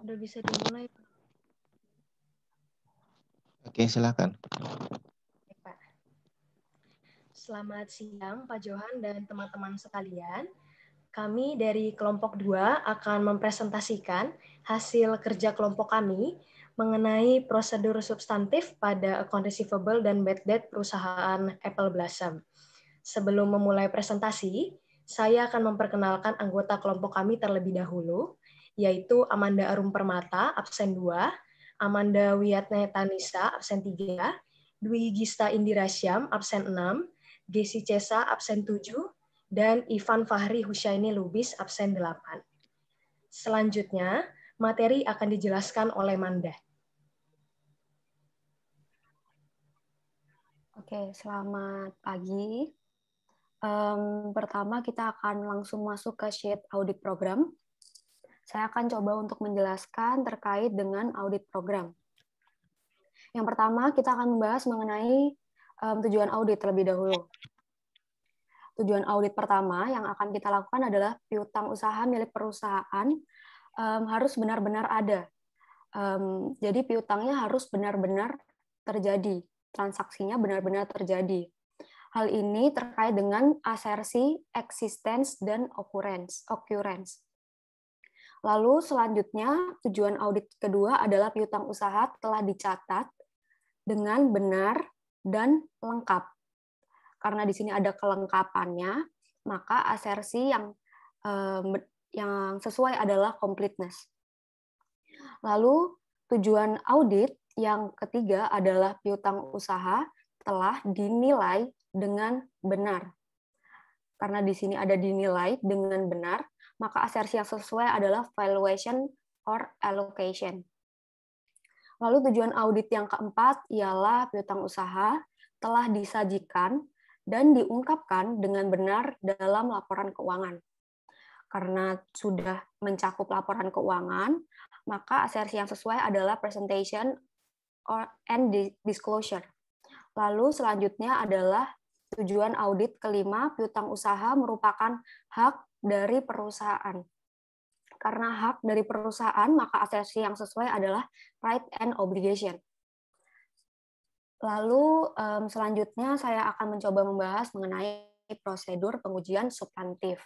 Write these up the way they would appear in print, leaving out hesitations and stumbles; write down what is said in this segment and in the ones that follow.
Udah bisa dimulai, Pak. Oke, silakan. Baik, Pak. Selamat siang, Pak Johan dan teman-teman sekalian. Kami dari kelompok 2 akan mempresentasikan hasil kerja kelompok kami mengenai prosedur substantif pada account receivable dan bad debt perusahaan Apple Blossom. Sebelum memulai presentasi, saya akan memperkenalkan anggota kelompok kami terlebih dahulu, yaitu Amanda Arum Permata, absen 2, Amanda Wiyatnetanisa, absen 3, Dwi Gista Indira Syam, absen 6, Desi Cesa, absen 7, dan Ivan Fahri Husyaini Lubis, absen 8. Selanjutnya, materi akan dijelaskan oleh Manda. Oke, selamat pagi. Pertama, kita akan langsung masuk ke sheet audit program. Saya akan coba untuk menjelaskan terkait dengan audit program. Yang pertama, kita akan membahas mengenai tujuan audit terlebih dahulu. Tujuan audit pertama yang akan kita lakukan adalah piutang usaha milik perusahaan harus benar-benar ada. Jadi piutangnya harus benar-benar terjadi, transaksinya benar-benar terjadi. Hal ini terkait dengan asersi, existence, dan occurrence. Lalu selanjutnya tujuan audit kedua adalah piutang usaha telah dicatat dengan benar dan lengkap. Karena di sini ada kelengkapannya, maka asersi yang sesuai adalah completeness. Lalu tujuan audit yang ketiga adalah piutang usaha telah dinilai dengan benar. Karena di sini ada dinilai dengan benar, maka asersi yang sesuai adalah valuation or allocation. Lalu tujuan audit yang keempat ialah piutang usaha telah disajikan dan diungkapkan dengan benar dalam laporan keuangan. Karena sudah mencakup laporan keuangan, maka asersi yang sesuai adalah presentation and disclosure. Lalu selanjutnya adalah tujuan audit kelima, piutang usaha merupakan hak dari perusahaan. Karena hak dari perusahaan, maka asersi yang sesuai adalah right and obligation. Lalu selanjutnya saya akan mencoba membahas mengenai prosedur pengujian substantif.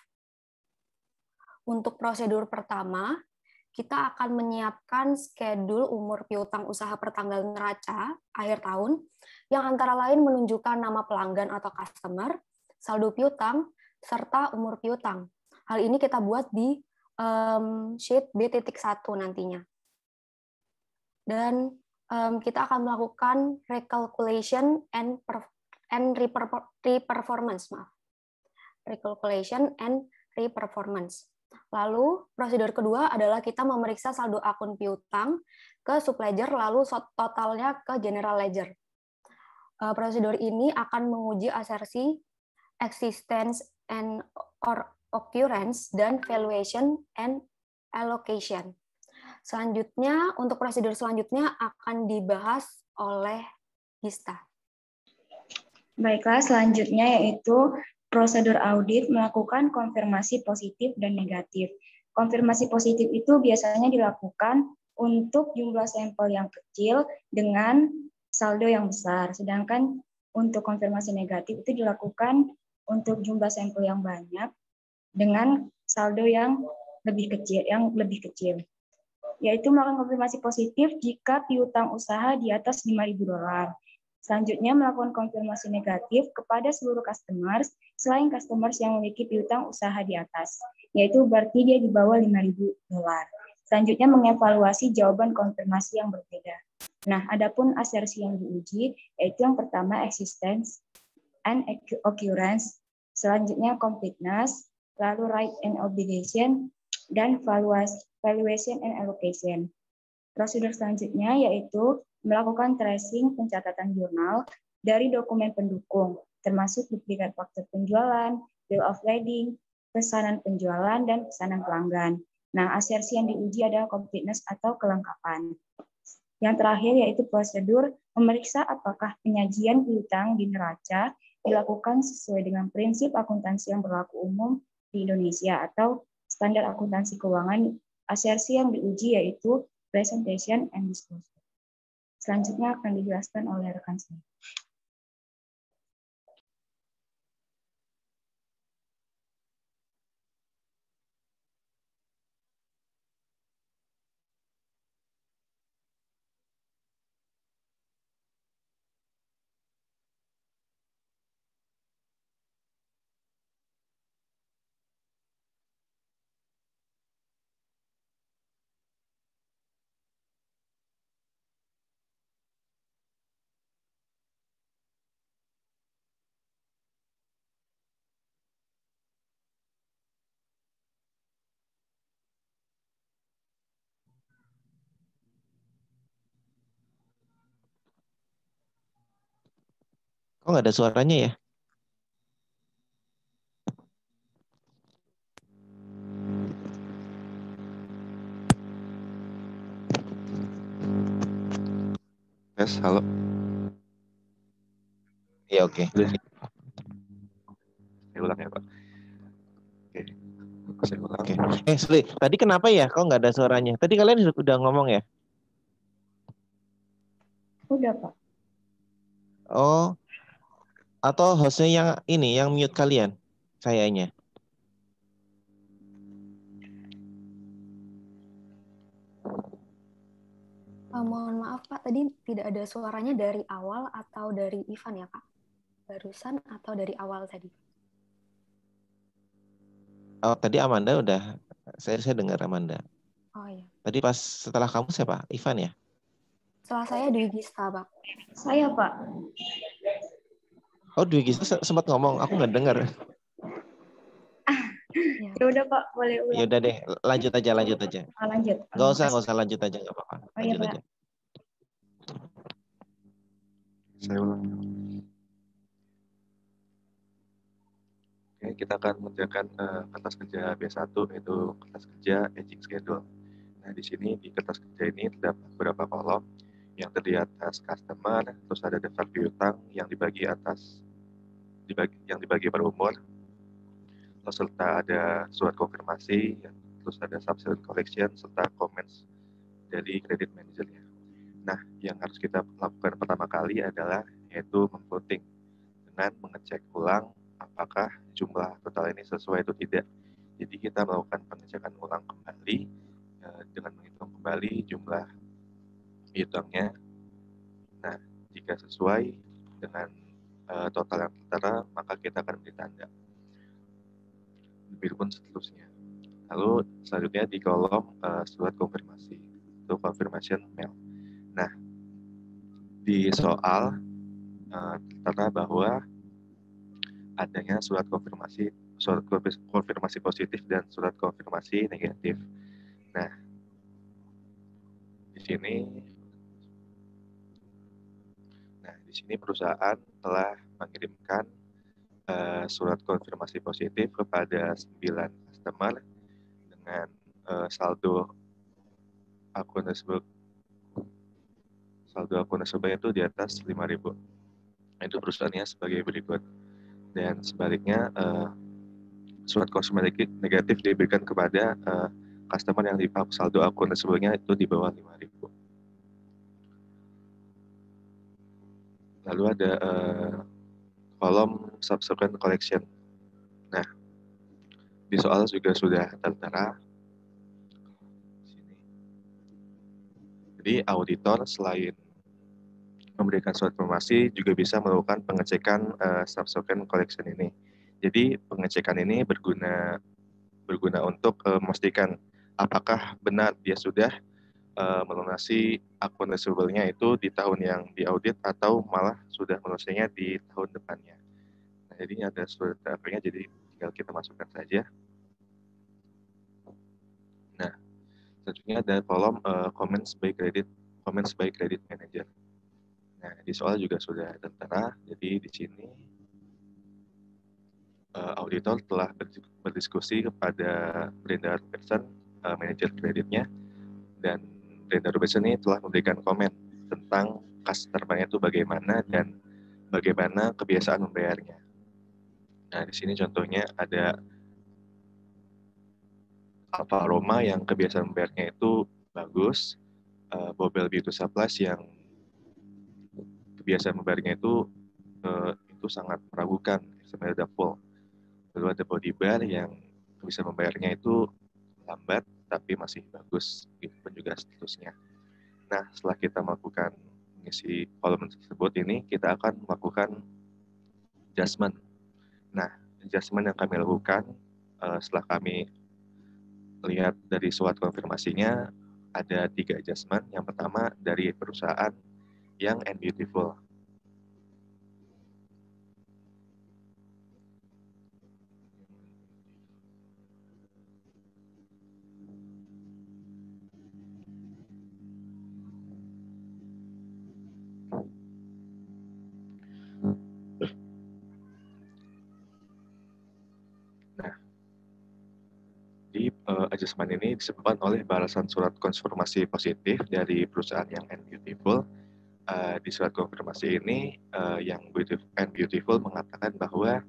Untuk prosedur pertama, kita akan menyiapkan schedule umur piutang usaha pertanggal neraca akhir tahun, yang antara lain menunjukkan nama pelanggan atau customer, saldo piutang, serta umur piutang. Hal ini kita buat di sheet B.1 nantinya. Dan kita akan melakukan recalculation and re-performance. Recalculation and re-performance. Lalu prosedur kedua adalah kita memeriksa saldo akun piutang ke subledger, lalu totalnya ke general ledger. Prosedur ini akan menguji asersi, existence and or occurrence, dan valuation and allocation. Selanjutnya, untuk prosedur selanjutnya akan dibahas oleh Gista. Baiklah, selanjutnya yaitu prosedur audit melakukan konfirmasi positif dan negatif. Konfirmasi positif itu biasanya dilakukan untuk jumlah sampel yang kecil dengan saldo yang besar. Sedangkan untuk konfirmasi negatif itu dilakukan untuk jumlah sampel yang banyak dengan saldo yang lebih kecil. Yaitu melakukan konfirmasi positif jika piutang usaha di atas $5.000. Selanjutnya melakukan konfirmasi negatif kepada seluruh customers selain customers yang memiliki piutang usaha di atas, yaitu berarti dia di bawah $5.000. Selanjutnya mengevaluasi jawaban konfirmasi yang berbeda. Nah, adapun asersi yang diuji yaitu yang pertama existence and occurrence, selanjutnya completeness, lalu right and obligation, dan valuation and allocation. Prosedur selanjutnya yaitu melakukan tracing pencatatan jurnal dari dokumen pendukung, termasuk duplikat faktur penjualan, bill of lading, pesanan penjualan, dan pesanan pelanggan. Nah, asersi yang diuji adalah completeness atau kelengkapan. Yang terakhir yaitu prosedur memeriksa apakah penyajian piutang di neraca dilakukan sesuai dengan prinsip akuntansi yang berlaku umum di Indonesia atau standar akuntansi keuangan Asersi yang diuji yaitu presentation and disclosure. Selanjutnya akan dijelaskan oleh rekan saya. Kok nggak ada suaranya ya? Yes, halo. Ya oke. Saya ulang ya, Pak. Oke. Saya ulang. Oke. Sli, tadi kenapa ya? Kok nggak ada suaranya? Tadi kalian udah ngomong ya? Udah, Pak. Oh, atau hostnya yang ini, yang mute kalian? Kayaknya. Mohon maaf Pak, tadi tidak ada suaranya dari awal atau dari Ivan ya Pak? Barusan atau dari awal tadi? Oh, tadi Amanda udah, saya dengar Amanda. Oh iya. Tadi pas setelah kamu siapa? Ivan ya? Setelah saya Dwi Gista Pak. Saya, Pak. Oh, Dwi Gista sempat ngomong, aku nggak dengar. Ya. Ya udah, Pak, boleh ulang. Ya udah deh, lanjut aja. Lanjut. Nggak usah lanjut aja, nggak apa-apa. Oh iya, Lanjut Pak. aja. Saya ulang. Oke, kita akan mengerjakan kertas kerja B1, yaitu kertas kerja aging schedule. Nah, di sini di kertas kerja ini terdapat beberapa kolom yang terdiri atas customer, terus ada daftar piutang yang dibagi per umur, terus serta ada surat konfirmasi, terus ada subsequent collection serta comments dari credit manajernya. Nah, yang harus kita lakukan pertama kali adalah yaitu memvoting dengan mengecek ulang apakah jumlah total ini sesuai atau tidak. Jadi kita melakukan pengecekan ulang kembali dengan menghitung kembali jumlah piutangnya. Nah, jika sesuai dengan total yang tertera, maka kita akan beri tanda. Begitupun seterusnya. Lalu selanjutnya di kolom surat konfirmasi, itu confirmation mail. Nah, di soal tertera bahwa adanya surat konfirmasi positif dan surat konfirmasi negatif. Nah, di sini perusahaan telah mengirimkan surat konfirmasi positif kepada 9 customer dengan saldo akun nasabah itu di atas 5.000. Itu perusahaannya sebagai berikut. Dan sebaliknya surat konfirmasi negatif diberikan kepada customer yang di saldo akun nasabahnya itu di bawah 5.000. Lalu ada kolom subsequent collection. Nah, di soal juga sudah tertera. Jadi auditor selain memberikan surat informasi juga bisa melakukan pengecekan subsequent collection ini. Jadi pengecekan ini berguna untuk memastikan apakah benar dia sudah melunasi akun receivable-nya itu di tahun yang diaudit atau malah sudah melunasinya di tahun depannya. Nah, jadi ini ada surat daftarnya, jadi tinggal kita masukkan saja. Nah, selanjutnya ada kolom comments by credit manager. Nah, di soal juga sudah tertera. Jadi di sini auditor telah berdiskusi kepada Brenda Robertson, manajer kreditnya, dan Brenda Robertson ini telah memberikan komen tentang kas terbangnya itu bagaimana dan bagaimana kebiasaan membayarnya. Nah, di sini contohnya ada Alfa Roma yang kebiasaan membayarnya itu bagus, Bobel B2 Plus yang kebiasaan membayarnya itu sangat meragukan, sebenarnya udah full. Lalu ada Body Bar yang kebiasaan membayarnya itu lambat tapi masih bagus, itu pun juga statusnya. Nah, setelah kita melakukan mengisi kolom tersebut ini, kita akan melakukan adjustment. Nah, adjustment yang kami lakukan setelah kami lihat dari surat konfirmasinya, ada 3 adjustment. Yang pertama dari perusahaan Young and Beautiful. Adjustment ini disebabkan oleh balasan surat konfirmasi positif dari perusahaan Young and Beautiful. Di surat konfirmasi ini, Young and Beautiful mengatakan bahwa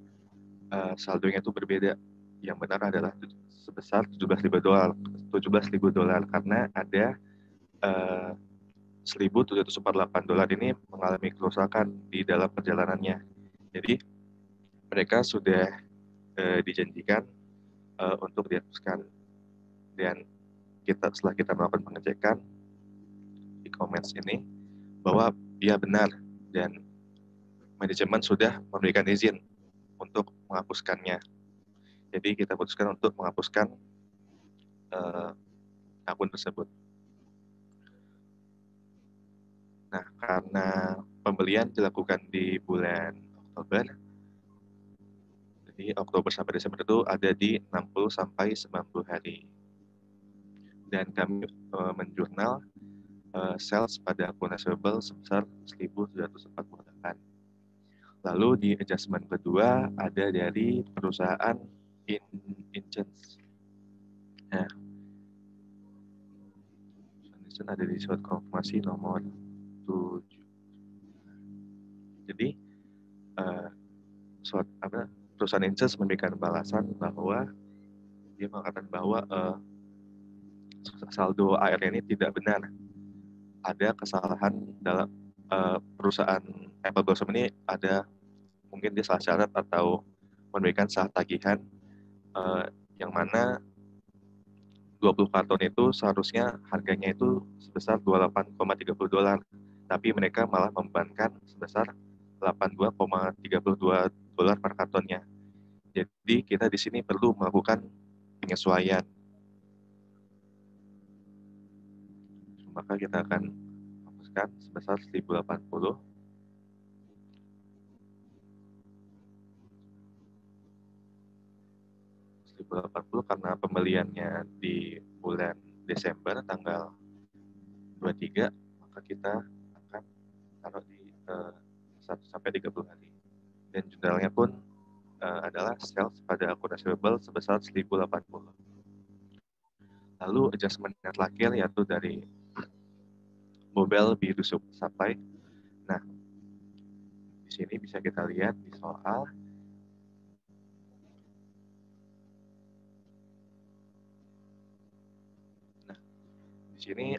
saldonya itu berbeda. Yang benar adalah sebesar $17.000 karena ada $1.748 ini mengalami kerusakan di dalam perjalanannya. Jadi mereka sudah dijanjikan untuk dihapuskan. Dan setelah kita melakukan pengecekan di comments ini bahwa dia benar dan manajemen sudah memberikan izin untuk menghapuskannya. Jadi kita putuskan untuk menghapuskan akun tersebut. Nah, karena pembelian dilakukan di bulan Oktober, jadi Oktober sampai Desember itu ada di 60 sampai 90 hari. Dan kami menjurnal sales pada akun receivable sebesar 1.748. Lalu di adjustment kedua ada dari perusahaan Inchance. Nah, Inchance ada di surat konfirmasi nomor 7. Jadi perusahaan Inchance memberikan balasan bahwa dia mengatakan bahwa saldo AR ini tidak benar. Ada kesalahan dalam perusahaan Apple Blossom ini, ada mungkin dia salah syarat atau memberikan salah tagihan yang mana 20 karton itu seharusnya harganya itu sebesar $28.30, tapi mereka malah membebankan sebesar $82.32 per kartonnya. Jadi kita di sini perlu melakukan penyesuaian. Maka kita akan hapuskan sebesar 1.080. Karena pembeliannya di bulan Desember tanggal 23, maka kita akan taruh di 1 sampai 30 hari. Dan jurnalnya pun adalah sales pada akun receivable sebesar 1.080. Lalu adjustment yang terakhir yaitu dari Bobel B2 Supply. Nah, di sini bisa kita lihat di soal di sini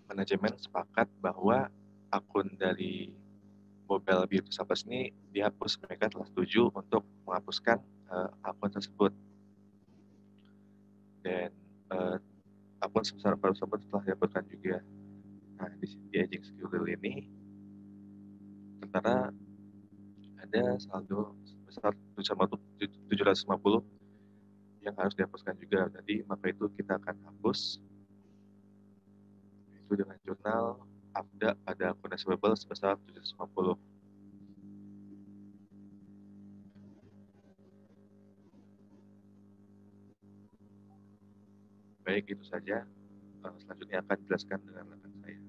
manajemen sepakat bahwa akun dari Bobel B2 Supply ini dihapus. Mereka telah setuju untuk menghapuskan akun tersebut. Dan akun sebesar tersebut telah dihapuskan juga. Nah, di aging schedule ini sementara ada saldo sebesar 750 yang harus dihapuskan juga. Jadi maka itu kita akan hapus itu dengan jurnal AFDA pada akun receivable sebesar 750. Baik, itu saja. Selanjutnya akan dijelaskan dengan rekan saya.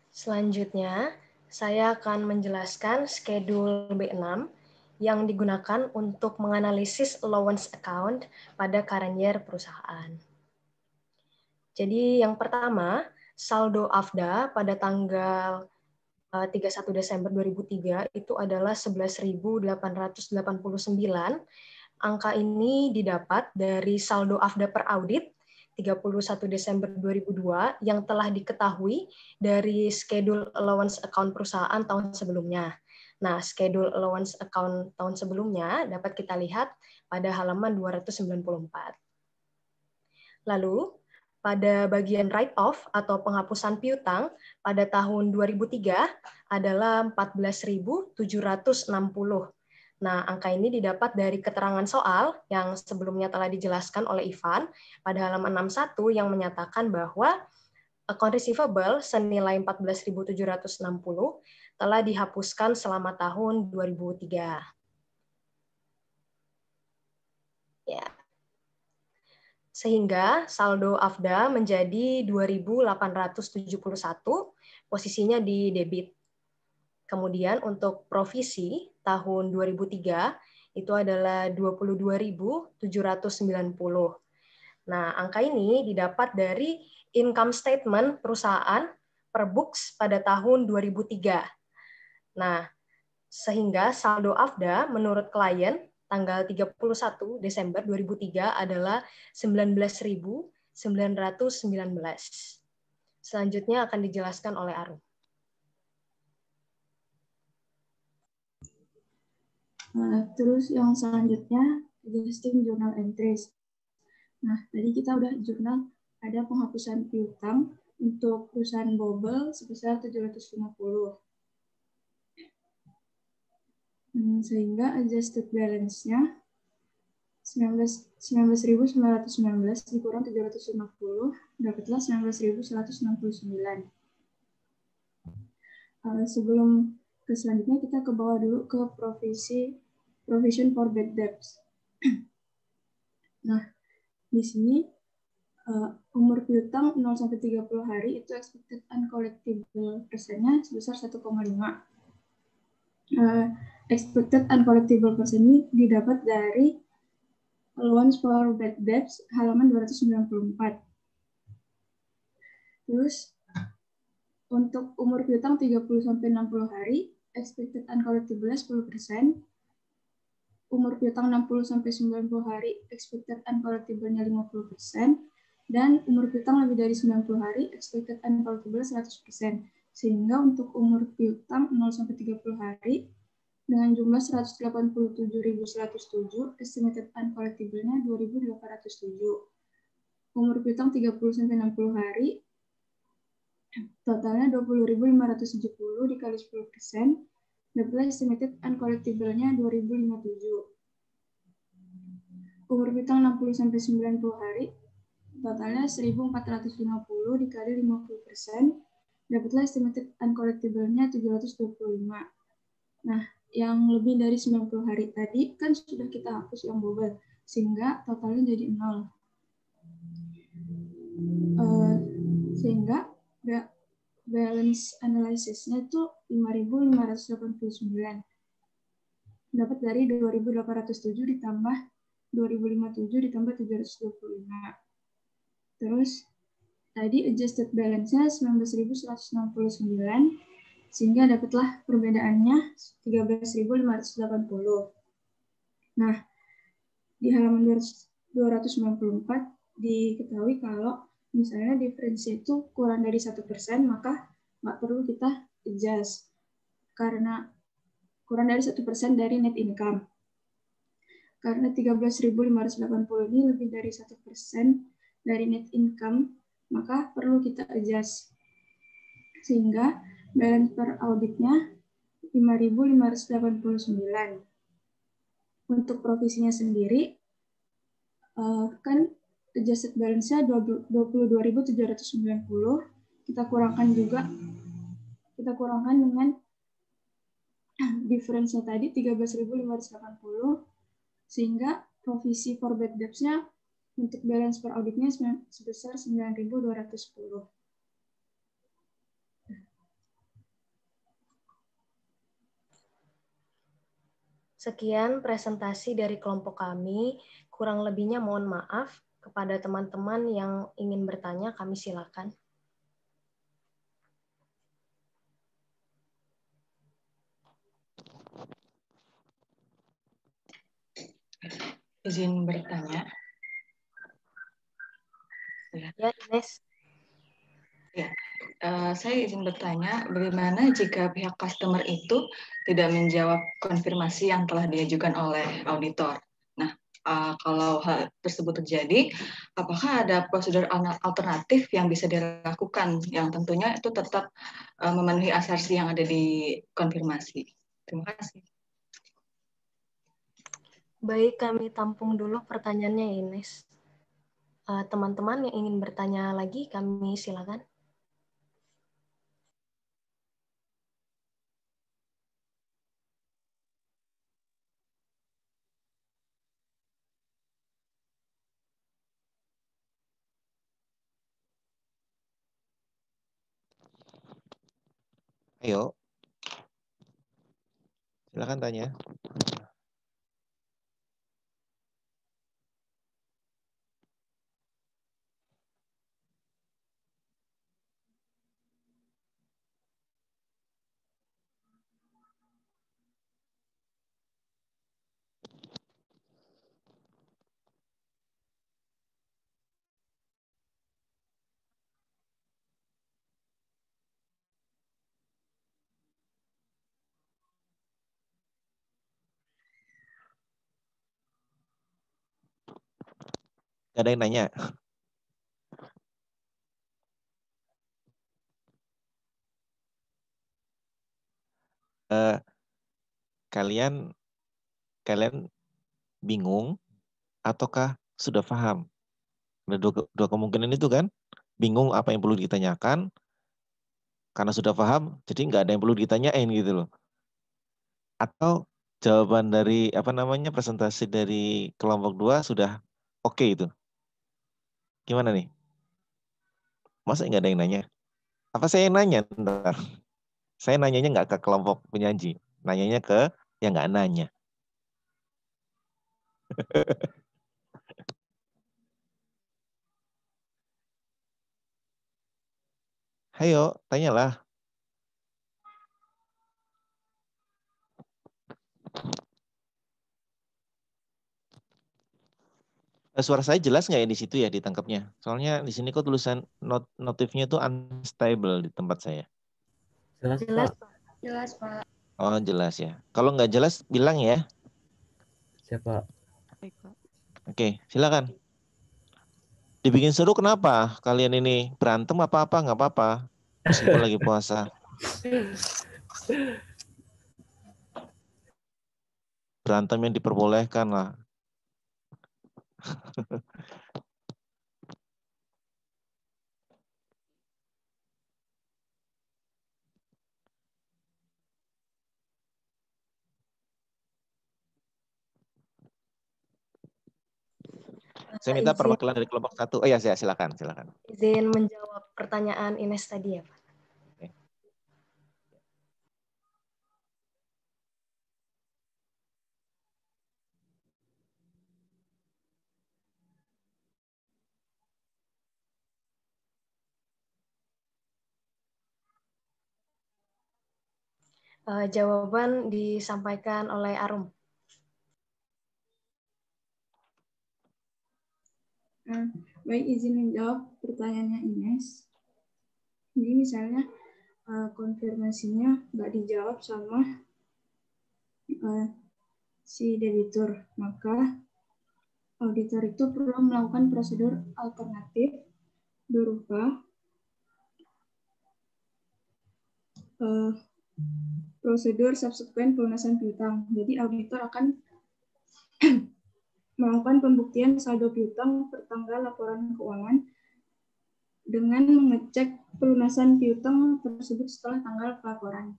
Selanjutnya, saya akan menjelaskan schedule B6 yang digunakan untuk menganalisis allowance account pada current year perusahaan. Jadi yang pertama, saldo AFDA pada tanggal 31 Desember 2003 itu adalah 11.889. Angka ini didapat dari saldo AFDA per audit 31 Desember 2002 yang telah diketahui dari schedule allowance account perusahaan tahun sebelumnya. Nah, schedule allowance account tahun sebelumnya dapat kita lihat pada halaman 294. Lalu, pada bagian write-off atau penghapusan piutang pada tahun 2003 adalah 14.760. Nah, angka ini didapat dari keterangan soal yang sebelumnya telah dijelaskan oleh Ivan pada halaman 61 yang menyatakan bahwa account receivable senilai 14.760 telah dihapuskan selama tahun 2003. Ya. Sehingga saldo AFDA menjadi 2.871, posisinya di debit. Kemudian untuk provisi tahun 2003 itu adalah 22.790. Nah, angka ini didapat dari income statement perusahaan per books pada tahun 2003. Nah, sehingga saldo AFDA menurut klien tanggal 31 Desember 2003 adalah 19.919. Selanjutnya akan dijelaskan oleh Arum. Terus yang selanjutnya, adjusting journal entries. Nah, tadi kita udah jurnal ada penghapusan piutang untuk perusahaan Bobel sebesar 750. Sehingga adjusted balance-nya 19.919 dikurang 750, dapatlah 19.169. Sebelum ke selanjutnya, kita ke bawah dulu ke provision for bad debts. Nah, di sini umur piutang 0-30 hari itu expected uncollectible persennya sebesar 1,5. Expected uncollectible persen ini didapat dari allowance for bad debts halaman 294. Terus untuk umur piutang 30-60 hari expected uncollectible 10%. Umur piutang 60-90 hari expected uncollectible-nya 50%, dan umur piutang lebih dari 90 hari expected uncollectible 100%. Sehingga untuk umur piutang 0-30 hari dengan jumlah 187.107, estimated uncollectible-nya 2.807. Umur piutang 30-60 hari totalnya 20.570 dikali 10%. Dapatlah estimated uncollectible-nya 2.057. Umur piutang 60-90 hari, totalnya 1.450 dikali 50%. Dapatlah estimated uncollectible-nya 725. Nah, yang lebih dari 90 hari tadi kan sudah kita hapus yang bobel, sehingga totalnya jadi 0. Sehingga balance analysis-nya itu 5.589. Dapat dari 2.807 ditambah 2.057 ditambah 725. Terus tadi adjusted balance-nya 19.169, sehingga dapatlah perbedaannya 13.580. Nah, di halaman 294 diketahui kalau misalnya diferensi itu kurang dari 1%, maka nggak perlu kita adjust karena kurang dari 1% dari net income. Karena 13.580 ini lebih dari 1% dari net income, maka perlu kita adjust. Sehingga balance per auditnya 5.589. Untuk provisinya sendiri, kan adjusted balance-nya 22.790, kita kurangkan dengan difference-nya tadi 13.580, sehingga provisi for bad debts-nya untuk balance per auditnya sebesar 9.210. Sekian presentasi dari kelompok kami. Kurang lebihnya mohon maaf. Kepada teman-teman yang ingin bertanya, kami silakan. Izin bertanya. Ya, Ines. Ya, saya izin bertanya, bagaimana jika pihak customer itu tidak menjawab konfirmasi yang telah diajukan oleh auditor? Nah, kalau hal tersebut terjadi, apakah ada prosedur alternatif yang bisa dilakukan yang tentunya itu tetap memenuhi asasi yang ada di konfirmasi? Terima kasih. Baik, kami tampung dulu pertanyaannya, Ines. Teman-teman yang ingin bertanya lagi, kami silakan. Ayo. Silakan tanya. Gak ada yang nanya. Kalian bingung ataukah sudah paham? Ada dua kemungkinan itu kan. Bingung apa yang perlu ditanyakan. Karena sudah paham, jadi nggak ada yang perlu ditanyain gitu loh. Atau jawaban dari presentasi dari kelompok 2 sudah oke itu. Gimana nih? Masa nggak ada yang nanya? Apa saya yang nanya ntar? Saya nanyanya nggak ke kelompok penyaji, nanyanya ke yang nggak nanya. Hayo, tanyalah. Suara saya jelas nggak ya di situ ya ditangkapnya? Soalnya di sini kok tulisan notifnya itu unstable di tempat saya. Jelas, Pak. Jelas, Pak. Oh, jelas ya. Kalau nggak jelas bilang ya. Siapa? Oke, silakan. Dibikin seru kenapa? Kalian ini berantem apa-apa nggak apa-apa. Meskipun lagi puasa. Berantem yang diperbolehkan lah. Saya minta perwakilan dari kelompok 1. Oh ya, silakan. Izin menjawab pertanyaan Ines tadi ya, Pak. Jawaban disampaikan oleh Arum. Baik, izin menjawab pertanyaannya Ines. Jadi misalnya konfirmasinya nggak dijawab sama si debitur, maka auditor itu perlu melakukan prosedur alternatif berupa prosedur subsequent pelunasan piutang. Jadi auditor akan melakukan pembuktian saldo piutang per tanggal laporan keuangan dengan mengecek pelunasan piutang tersebut setelah tanggal pelaporan.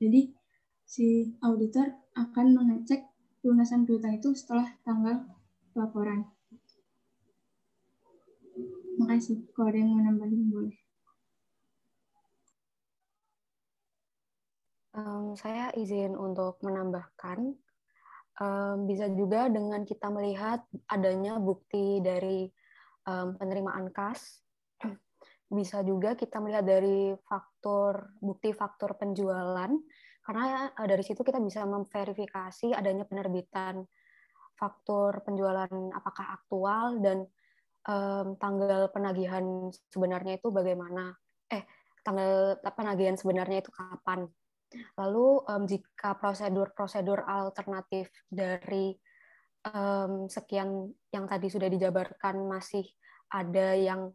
Jadi si auditor akan mengecek pelunasan piutang itu setelah tanggal pelaporan. Makasih. Kalau ada yang mau nambahin boleh. Saya izin untuk menambahkan, bisa juga dengan kita melihat adanya bukti dari penerimaan kas, bisa juga kita melihat dari bukti faktur penjualan, karena dari situ kita bisa memverifikasi adanya penerbitan faktur penjualan apakah aktual dan tanggal penagihan sebenarnya itu bagaimana? Tanggal penagihan sebenarnya itu kapan? Lalu jika prosedur-prosedur alternatif dari sekian yang tadi sudah dijabarkan masih ada yang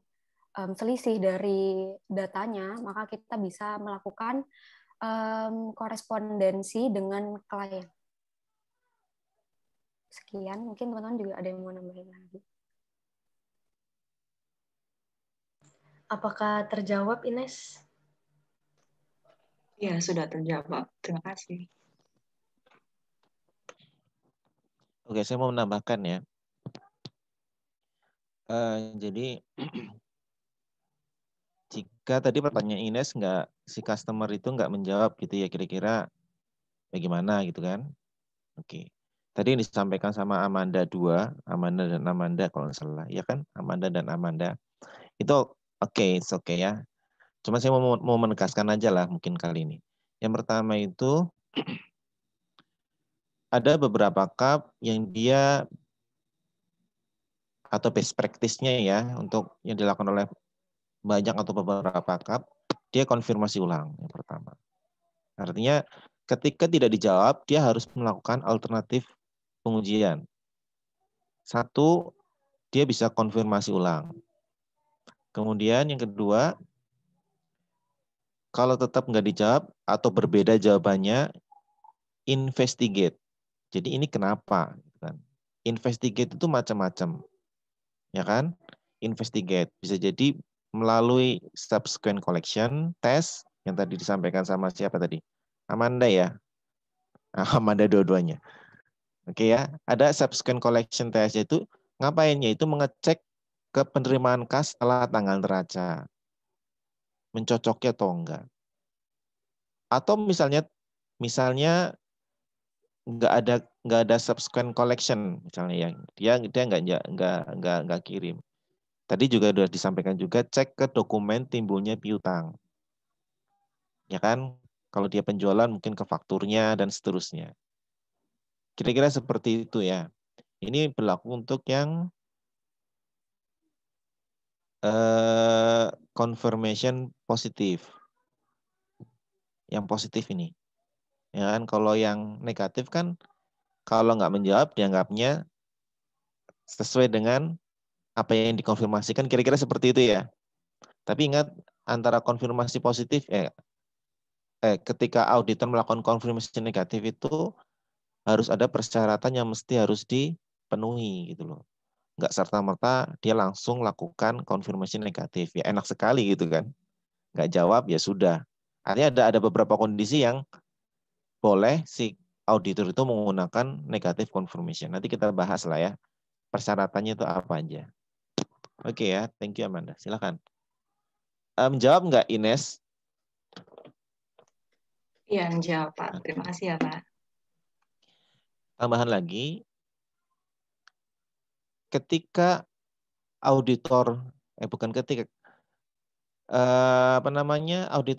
selisih dari datanya, maka kita bisa melakukan korespondensi dengan klien. Sekian, mungkin teman-teman juga ada yang mau nambahin lagi. Apakah terjawab, Ines? Ya, sudah terjawab. Terima kasih. Oke, saya mau menambahkan ya. Jadi jika tadi pertanyaan Ines si customer itu nggak menjawab gitu ya, kira-kira bagaimana gitu kan? Oke. Tadi yang disampaikan sama Amanda Amanda dan Amanda kalau nggak salah, ya kan? Amanda dan Amanda. Itu it's okay ya. Cuma saya mau menegaskan aja lah mungkin kali ini. Yang pertama itu ada beberapa cup yang dia atau best practice-nya ya untuk yang dilakukan oleh banyak atau beberapa cup, dia konfirmasi ulang yang pertama. Artinya ketika tidak dijawab, dia harus melakukan alternatif pengujian. Satu, dia bisa konfirmasi ulang. Kemudian yang kedua, kalau tetap nggak dijawab atau berbeda jawabannya, investigate. Jadi ini kenapa? Investigate itu macam-macam, ya kan? Investigate bisa jadi melalui subsequent collection test yang tadi disampaikan sama siapa tadi? Amanda ya, Amanda dua-duanya. Oke ya, ada subsequent collection test itu ngapainnya? Itu mengecek ke penerimaan kas setelah tanggal neraca, mencocoknya atau enggak. Atau misalnya nggak ada subsequent collection misalnya yang dia nggak kirim. Tadi juga sudah disampaikan juga cek ke dokumen timbulnya piutang. Ya kan? Kalau dia penjualan mungkin ke fakturnya dan seterusnya. Kira-kira seperti itu ya. Ini berlaku untuk yang confirmation positif. Yang positif ini. Ya kan? Kalau yang negatif kan kalau nggak menjawab dianggapnya sesuai dengan apa yang dikonfirmasikan, kira-kira seperti itu ya. Tapi ingat antara konfirmasi positif ketika auditor melakukan konfirmasi negatif itu harus ada persyaratan yang mesti harus dipenuhi gitu loh. Nggak serta-merta dia langsung lakukan konfirmasi negatif. Ya enak sekali gitu kan. Nggak jawab ya sudah. Artinya ada beberapa kondisi yang boleh si auditor itu menggunakan negatif confirmation. Nanti kita bahas lah ya. Persyaratannya itu apa aja. Oke ya, thank you Amanda. Silakan. Menjawab nggak Ines? Iya, menjawab Pak. Terima kasih ya Pak. Tambahan lagi, ketika auditor, auditor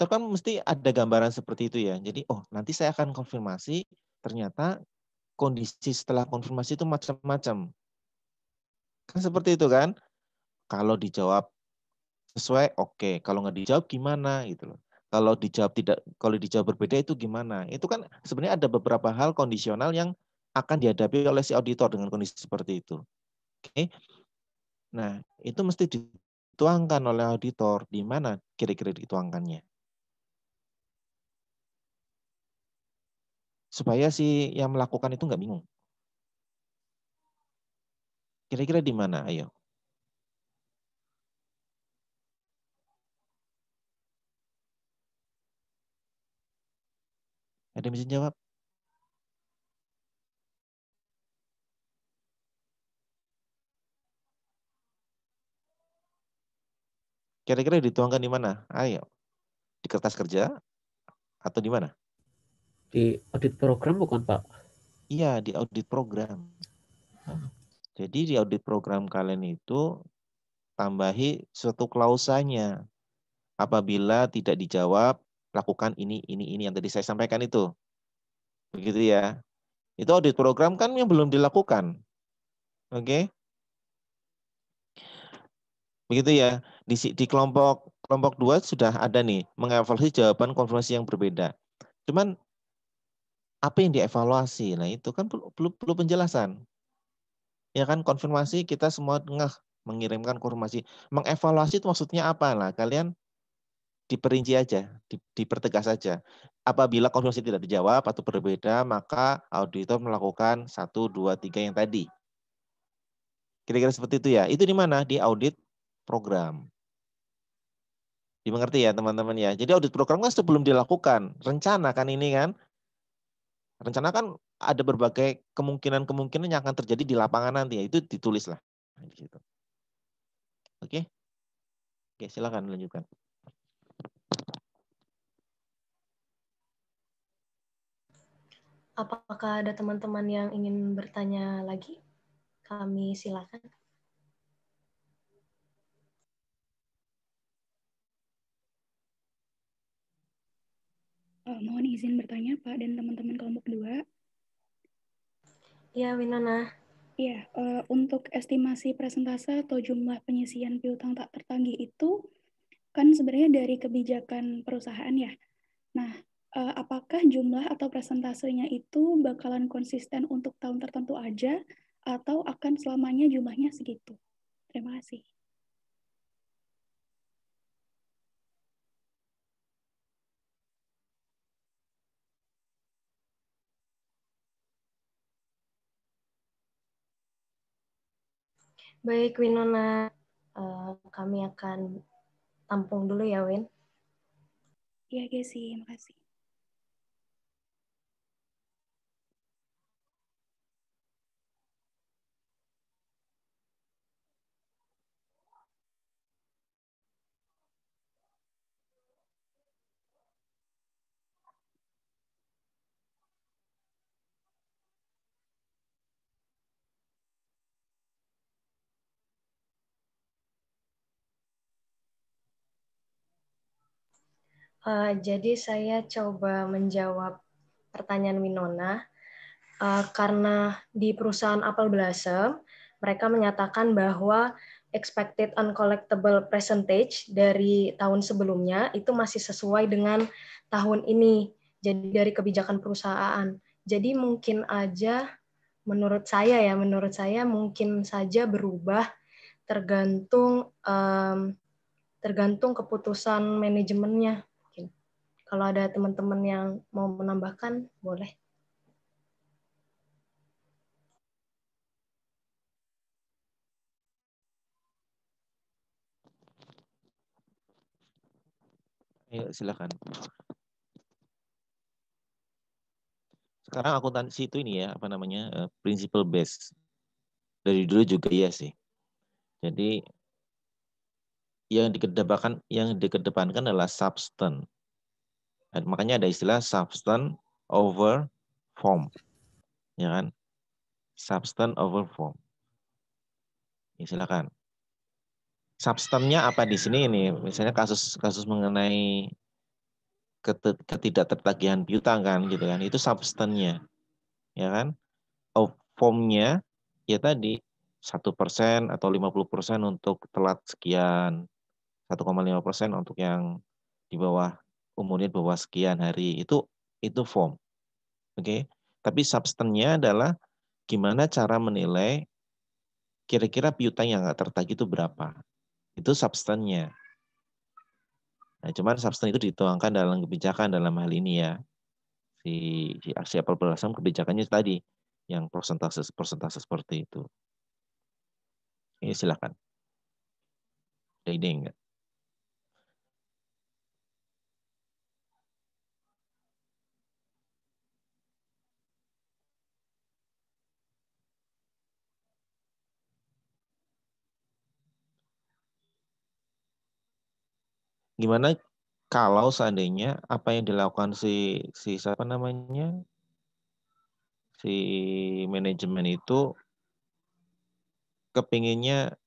kan mesti ada gambaran seperti itu ya. Jadi, nanti saya akan konfirmasi, ternyata kondisi setelah konfirmasi itu macam-macam. Kan seperti itu kan? Kalau dijawab sesuai, oke. Kalau nggak dijawab gimana gitu loh. Kalau dijawab berbeda itu gimana? Itu kan sebenarnya ada beberapa hal kondisional yang akan dihadapi oleh si auditor dengan kondisi seperti itu. Oke. Nah, itu mesti dituangkan oleh auditor. Di mana kira-kira dituangkannya? Supaya si yang melakukan itu nggak bingung. Kira-kira di mana? Ayo. Ada yang bisa jawab? Kira-kira dituangkan di mana? Ayo. Di kertas kerja atau di mana? Di audit program bukan Pak? Iya, di audit program. Jadi di audit program kalian itu tambahi suatu klausanya. Apabila tidak dijawab, lakukan ini yang tadi saya sampaikan itu. Begitu ya. Itu audit program kan yang belum dilakukan. Oke. Begitu ya. Di kelompok 2 sudah ada nih mengevaluasi jawaban konfirmasi yang berbeda. Cuman apa yang dievaluasi? Nah, itu kan perlu penjelasan. Ya kan, konfirmasi kita semua mengirimkan konfirmasi. Mengevaluasi itu maksudnya apa? Nah, kalian diperinci aja, dipertegas saja. Apabila konfirmasi tidak dijawab atau berbeda, maka auditor melakukan 1, 2, 3 yang tadi. Kira-kira seperti itu ya. Itu di mana? Di audit program. Dimengerti ya teman-teman ya. Jadi audit program kan sebelum dilakukan. Rencana kan ini kan. Rencana kan ada berbagai kemungkinan-kemungkinan yang akan terjadi di lapangan nanti. Ya. Itu ditulis lah. Di situ. Oke. Oke, silakan lanjutkan. Apakah ada teman-teman yang ingin bertanya lagi? Kami silakan. Mohon izin bertanya, Pak, dan teman-teman kelompok 2. Ya, Winona. Ya, untuk estimasi persentase atau jumlah penyisian piutang tak tertagih itu kan sebenarnya dari kebijakan perusahaan ya. Nah, apakah jumlah atau persentasenya itu bakalan konsisten untuk tahun tertentu aja atau akan selamanya jumlahnya segitu? Terima kasih. Baik, Winona. Kami akan tampung dulu ya, Win. Iya, Gesi. Makasih. Jadi saya coba menjawab pertanyaan Winona. Karena di perusahaan Apel Blossom, mereka menyatakan bahwa expected uncollectible percentage dari tahun sebelumnya itu masih sesuai dengan tahun ini. Jadi dari kebijakan perusahaan. Jadi mungkin aja, menurut saya mungkin saja berubah tergantung keputusan manajemennya. Kalau ada teman-teman yang mau menambahkan, boleh. Ayo, silakan. Sekarang akuntansi itu ini ya, apa namanya, principle based. Dari dulu juga iya sih. Jadi yang dikedepankan adalah substance. Dan makanya ada istilah substance over form. Ya kan? Substance over form. Ya, silakan. Substannya apa di sini ini? Misalnya kasus mengenai ketidaktertagihan piutang kan gitu kan. Itu substannya. Ya kan? Formnya ya tadi 1% atau 50% untuk telat sekian. 1,5% untuk yang di bawah umurnya di bawah sekian hari. Itu form. Oke. Tapi substannya adalah gimana cara menilai kira-kira piutang yang nggak tertagih itu berapa. Itu substannya. Nah, cuman substan itu dituangkan dalam kebijakan dalam hal ini ya. Si Apel Blossom kebijakannya tadi yang persentase seperti itu. Ini silakan. Ada ide enggak? Gimana kalau seandainya apa yang dilakukan si siapa namanya? Si manajemen itu kepinginnya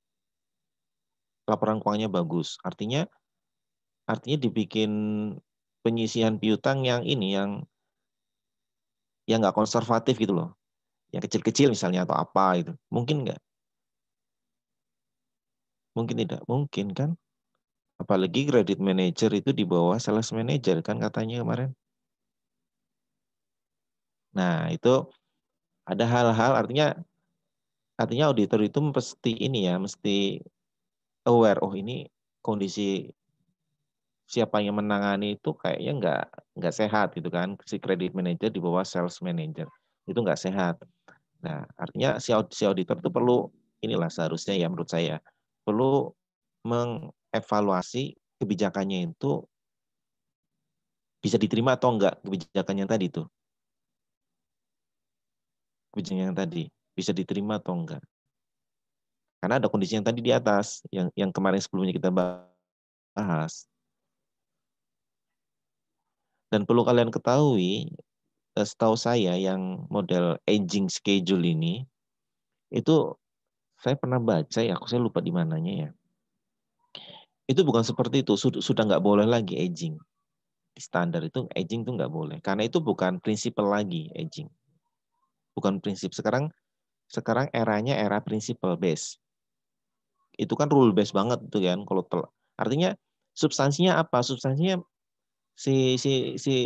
laporan keuangannya bagus. Artinya dibikin penyisihan piutang yang ini yang nggak konservatif gitu loh. Yang kecil-kecil misalnya atau apa itu. Mungkin nggak? Mungkin tidak mungkin kan? Apalagi credit manager itu di bawah sales manager kan katanya kemarin. Nah, itu ada hal-hal artinya auditor itu mesti ini ya, mesti aware, oh ini kondisi siapa yang menangani itu kayaknya nggak sehat gitu kan, si credit manager di bawah sales manager itu nggak sehat. Nah, artinya si auditor itu perlu inilah seharusnya ya menurut saya perlu mengevaluasi kebijakannya itu bisa diterima atau enggak kebijakannya tadi itu. Kebijakan yang tadi bisa diterima atau enggak. Karena ada kondisi yang tadi di atas yang kemarin sebelumnya kita bahas. Dan perlu kalian ketahui, setahu saya yang model aging schedule ini, itu saya pernah baca ya, saya lupa di mananya ya. Itu bukan seperti itu, sudah nggak boleh lagi aging. Di standar itu aging itu nggak boleh. Karena itu bukan prinsipal lagi aging. Bukan prinsip. Sekarang eranya era prinsipal base. Itu kan rule base banget tuh kan. Artinya substansinya apa? Substansinya si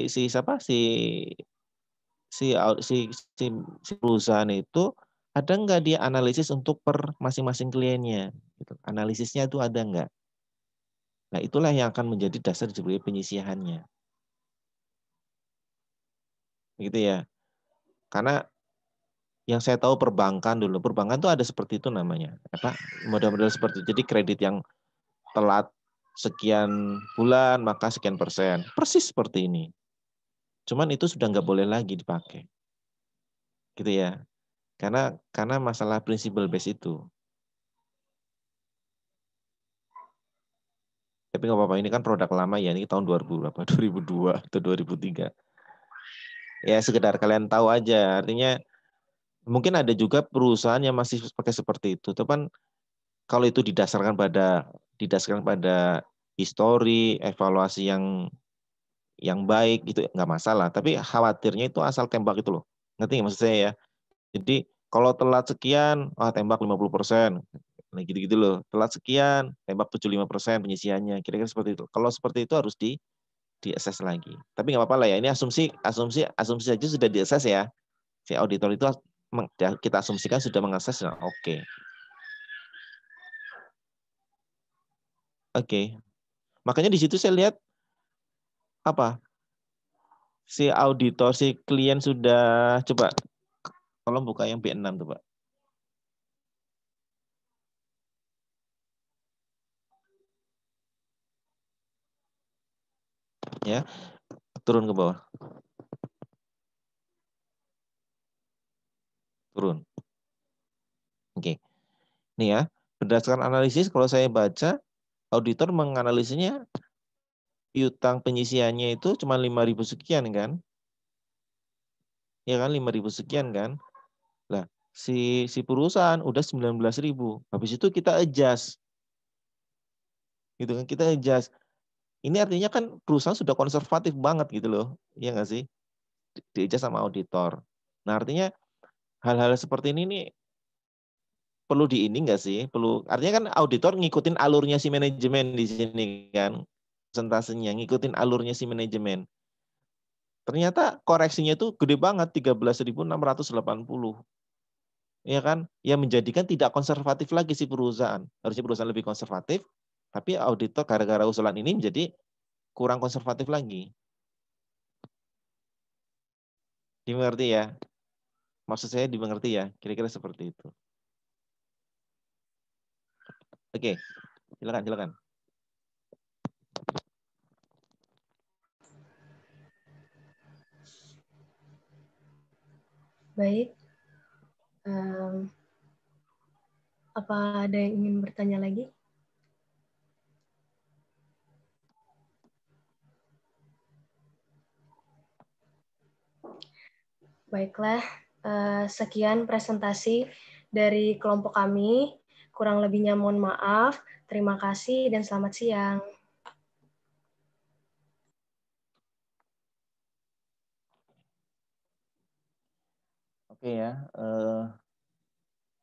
siapa si perusahaan itu ada nggak dia analisis untuk per masing-masing kliennya gitu. Analisisnya itu ada nggak. Nah itulah yang akan menjadi dasar sebagai penyisihannya gitu ya. Karena yang saya tahu perbankan itu ada seperti itu namanya apa, model-model seperti itu. Jadi kredit yang telat sekian bulan maka sekian persen, persis seperti ini. Cuman itu sudah nggak boleh lagi dipakai gitu ya. Karena masalah principle base itu. Tapi nggak apa-apa, ini kan produk lama ya, ini tahun 2002 atau 2003. Ya sekedar kalian tahu aja, artinya mungkin ada juga perusahaan yang masih pakai seperti itu. Tapi kan kalau itu didasarkan pada histori, evaluasi yang baik itu nggak masalah. Tapi khawatirnya itu asal tembak itu loh. Ngerti nggak maksud saya ya? Jadi kalau telat sekian, tembak 50%. Nah gitu-gitu loh. Telat sekian, tembak 75% penyisiannya. Kira-kira seperti itu. Kalau seperti itu harus di-assess lagi. Tapi nggak apa-apa lah ya. Ini asumsi saja sudah di-assess ya. Si auditor itu kita asumsikan sudah mengakses. Nah, oke. Oke. Makanya di situ saya lihat apa? Si auditor, si klien sudah coba tolong buka yang B6 tuh, Pak. Ya. Turun ke bawah. Turun. Oke. Nih ya, berdasarkan analisis kalau saya baca auditor menganalisisnya piutang penyisiannya itu cuma 5.000 sekian kan? Ya kan 5.000 sekian kan? Lah, si perusahaan udah 19.000. Habis itu kita adjust. Gitu kan, kita adjust. Ini artinya kan perusahaan sudah konservatif banget gitu loh. Iya nggak sih? Di-adjust sama auditor. Nah, artinya hal-hal seperti ini nih perlu nggak sih? Artinya kan auditor ngikutin alurnya si manajemen di sini kan. Presentasinya ngikutin alurnya si manajemen. Ternyata koreksinya itu gede banget 13.680. Ya kan? Yang menjadikan tidak konservatif lagi si perusahaan. Harusnya perusahaan lebih konservatif, tapi auditor gara-gara usulan ini menjadi kurang konservatif lagi. Dimengerti ya? Maksud saya dimengerti ya? Kira-kira seperti itu. Oke, silakan. Baik. Apa ada yang ingin bertanya lagi? Baiklah, sekian presentasi dari kelompok kami. Kurang lebihnya mohon maaf. Terima kasih dan selamat siang. Oke ya,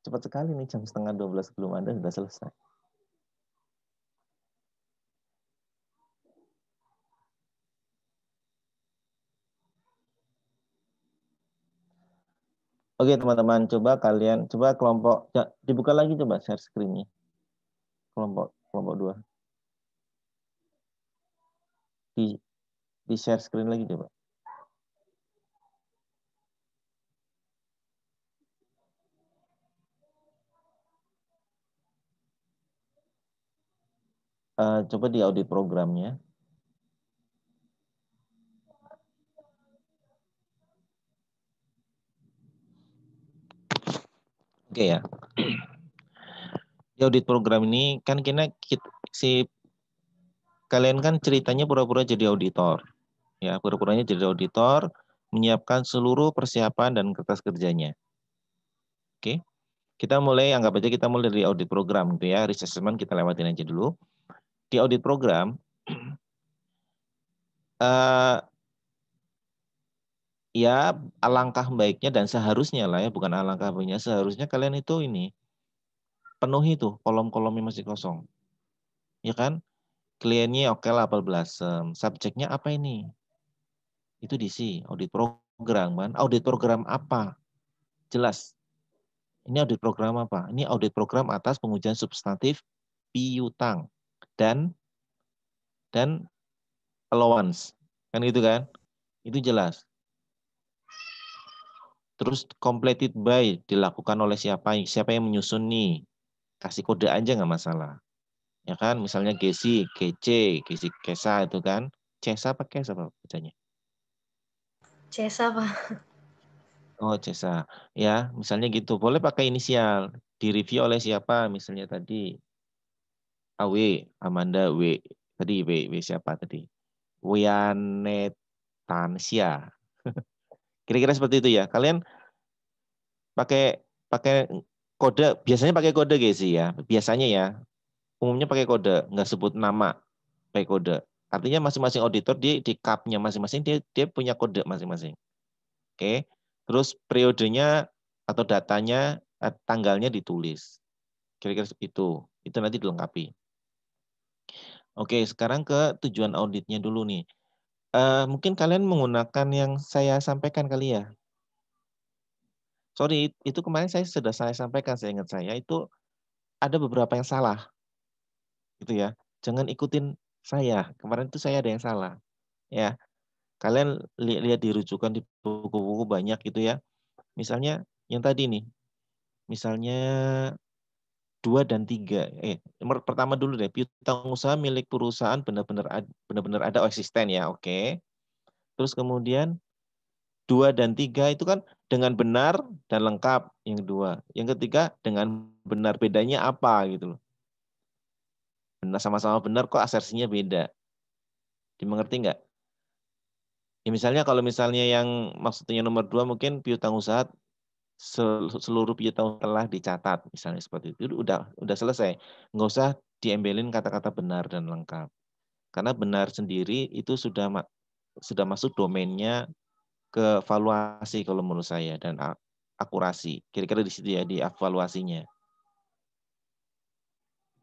cepat sekali nih jam 11:30 belum ada sudah selesai. Oke teman-teman, coba kelompok, dibuka lagi coba share screen-nya. Kelompok 2. Di share screen lagi coba. Coba di audit programnya. Oke ya. Di audit program ini kan kalian kan ceritanya pura-pura jadi auditor. Ya, pura-puranya jadi auditor, menyiapkan seluruh persiapan dan kertas kerjanya. Oke. Anggap aja kita mulai dari audit program gitu ya. Risk assessment kita lewatin aja dulu. Di audit program ya alangkah baiknya dan seharusnya lah ya, bukan alangkah baiknya, seharusnya kalian itu penuhi tuh kolom-kolomnya masih kosong. Ya kan? Kliennya oke lah 14. Subjeknya apa ini? Itu diisi audit program kan. Audit program apa? Jelas. Ini audit program apa? Ini audit program atas pengujian substantif piutang dan allowance. Kan gitu kan? Itu jelas. Terus completed by dilakukan oleh siapa yang menyusun nih. Kasih kode aja nggak masalah. Ya kan? Misalnya GC, GC, Kesa itu kan. Cesa apa Kesa apa bacanya? Cesa, Pak. Oh, Cesa. Ya, misalnya gitu. Boleh pakai inisial. Direview oleh siapa? Misalnya tadi AW, Amanda W. Tadi W siapa tadi? Wianetansia. Kira-kira seperti itu ya. Kalian pakai kode, biasanya pakai kode guys ya. Biasanya ya. Umumnya pakai kode, nggak sebut nama, pakai kode. Artinya masing-masing auditor di cup-nya masing-masing dia punya kode masing-masing. Oke. Terus periodenya atau datanya, tanggalnya ditulis. Kira-kira itu. Itu nanti dilengkapi. Oke, sekarang ke tujuan auditnya dulu nih. Mungkin kalian menggunakan yang saya sampaikan kali ya. Sorry, itu kemarin sudah saya sampaikan, saya ingat saya itu ada beberapa yang salah, gitu ya. Jangan ikutin saya. Kemarin itu saya ada yang salah, ya. Kalian lihat di rujukan di buku-buku banyak gitu ya. Misalnya yang tadi nih, misalnya 2 dan 3. Pertama dulu deh, piutang usaha milik perusahaan benar-benar ada eksisten ya, oke. Terus kemudian 2 dan 3 itu kan dengan benar dan lengkap yang kedua. Yang ketiga dengan benar, bedanya apa gitu loh. Benar, sama-sama benar kok asersinya beda. Dimengerti nggak? Ya misalnya kalau misalnya yang maksudnya nomor 2 mungkin piutang usaha seluruh piutang telah dicatat misalnya seperti itu. Udah selesai. Nggak usah diembelin kata-kata benar dan lengkap. Karena benar sendiri itu sudah masuk domainnya ke evaluasi kalau menurut saya dan akurasi. Kira-kira di situ ya, di evaluasinya.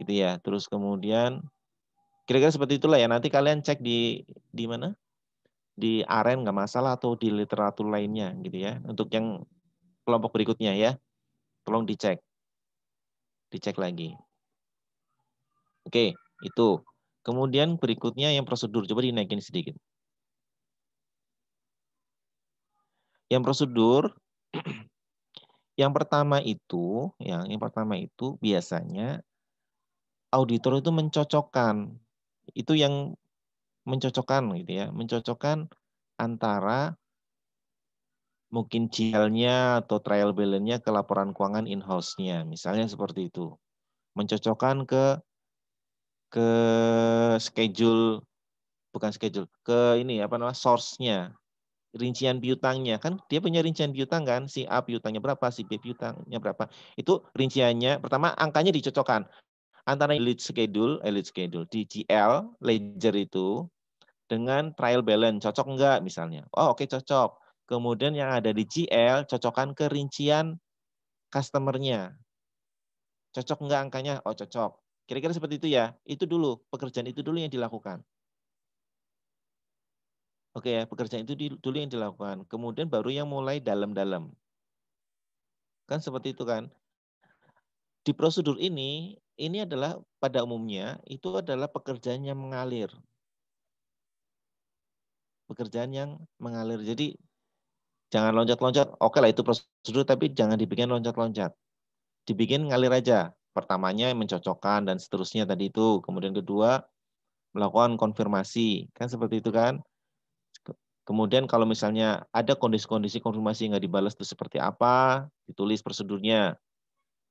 Gitu ya. Terus kemudian kira-kira seperti itulah ya. Nanti kalian cek di mana? Di AREN nggak masalah atau di literatur lainnya gitu ya. Untuk yang kelompok berikutnya ya. Tolong dicek. Dicek lagi. Oke, itu. Kemudian berikutnya yang prosedur, coba dinaikin sedikit. Yang prosedur yang pertama itu biasanya auditor itu mencocokkan. Itu yang mencocokkan gitu ya, mencocokkan antara mungkin GL-nya atau trial balance-nya ke laporan keuangan in-house-nya. Misalnya seperti itu. Mencocokkan ke schedule, bukan schedule, ke ini apa namanya, source-nya. Rincian piutangnya kan dia punya rincian piutang kan, si A piutangnya berapa, si B piutangnya berapa, itu rinciannya pertama angkanya dicocokkan antara lead schedule di GL ledger itu dengan trial balance, cocok enggak misalnya, oh oke, cocok. Kemudian yang ada di GL cocokkan ke rincian customer-nya, cocok enggak angkanya, oh cocok. Kira-kira seperti itu ya. Itu dulu, pekerjaan itu dulu yang dilakukan. Oke ya, pekerjaan itu dulu yang dilakukan. Kemudian baru yang mulai dalam-dalam. Kan seperti itu kan. Di prosedur ini adalah pada umumnya itu adalah pekerjaan yang mengalir. Pekerjaan yang mengalir. Jadi jangan loncat-loncat. Oke lah itu prosedur, tapi jangan dibikin loncat-loncat. Dibikin ngalir aja. Pertamanya mencocokkan dan seterusnya tadi itu. Kemudian kedua melakukan konfirmasi. Kan seperti itu kan. Kemudian kalau misalnya ada kondisi-kondisi konfirmasi yang nggak dibalas itu seperti apa, ditulis prosedurnya.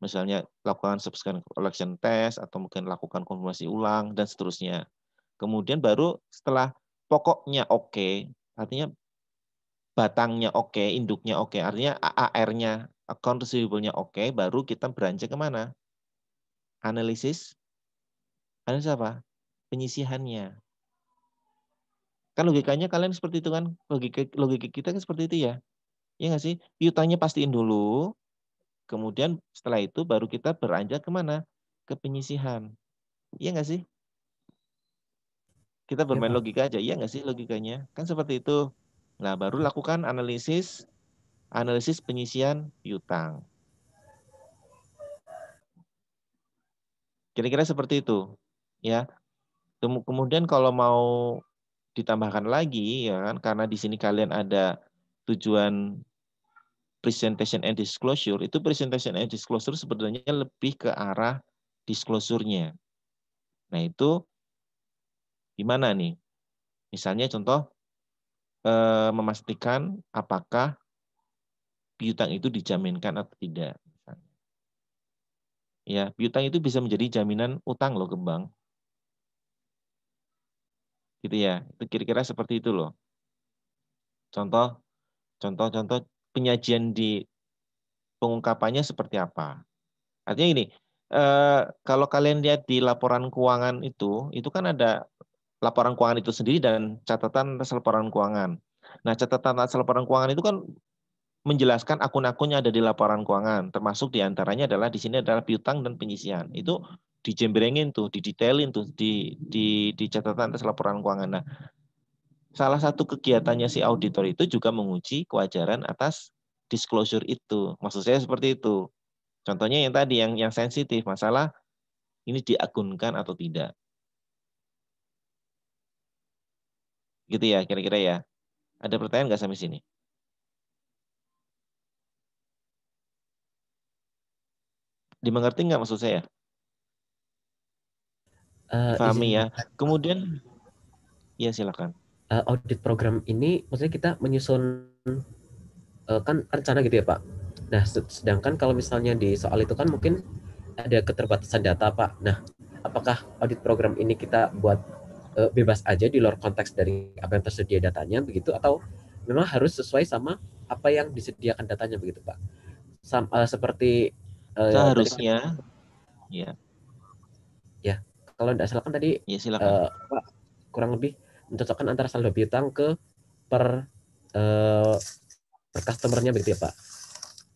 Misalnya lakukan subsequent collection test atau mungkin lakukan konfirmasi ulang dan seterusnya. Kemudian baru setelah pokoknya oke, artinya batangnya oke, induknya oke, artinya AAR-nya, account receivable-nya oke, baru kita beranjak kemana? Analisis apa? Penyisihannya. Kan logikanya kalian seperti itu kan? Logika kita kan seperti itu ya. Iya nggak sih? Piutangnya pastiin dulu, kemudian setelah itu baru kita beranjak kemana? Ke penyisihan. Iya nggak sih? Kita bermain logika aja, iya nggak sih logikanya? Kan seperti itu. Nah, baru lakukan analisis penyisihan piutang. Kira-kira seperti itu. Ya. Kemudian kalau mau ditambahkan lagi ya kan, karena di sini kalian ada tujuan presentation and disclosure, itu presentation and disclosure sebenarnya lebih ke arah disclosure-nya. Nah, itu gimana nih? Misalnya contoh memastikan apakah piutang itu dijaminkan atau tidak. Ya, piutang itu bisa menjadi jaminan utang loh, Kembang. Gitu ya. Itu kira-kira seperti itu loh. Contoh penyajian di pengungkapannya seperti apa. Artinya ini, kalau kalian lihat di laporan keuangan itu kan ada laporan keuangan itu sendiri dan catatan atas laporan keuangan. Nah, catatan atas laporan keuangan itu kan menjelaskan akun-akun yang ada di laporan keuangan, termasuk diantaranya adalah di sini adalah piutang dan penyisihan. Itu dijembrengin tuh, didetailin tuh di catatan atas laporan keuangan. Nah, salah satu kegiatannya si auditor itu juga menguji kewajaran atas disclosure itu. Maksud saya seperti itu. Contohnya yang tadi yang sensitif, masalah ini diagunkan atau tidak. Gitu ya, kira-kira ya. Ada pertanyaan nggak sampai sini? Dimengerti nggak maksud saya? Pahami ya. Kemudian, ya silakan. Audit program ini, maksudnya kita menyusun kan rencana gitu ya Pak. Nah, sedangkan kalau misalnya di soal itu kan mungkin ada keterbatasan data Pak. Nah, apakah audit program ini kita buat bebas aja di luar konteks dari apa yang tersedia datanya begitu, atau memang harus sesuai sama apa yang disediakan datanya begitu Pak? Seperti seharusnya ya. Ya, kalau tidak salah kan tadi ya, silakan. Pak, kurang lebih mencocokkan antara saldo piutang ke per customer-nya begitu ya Pak.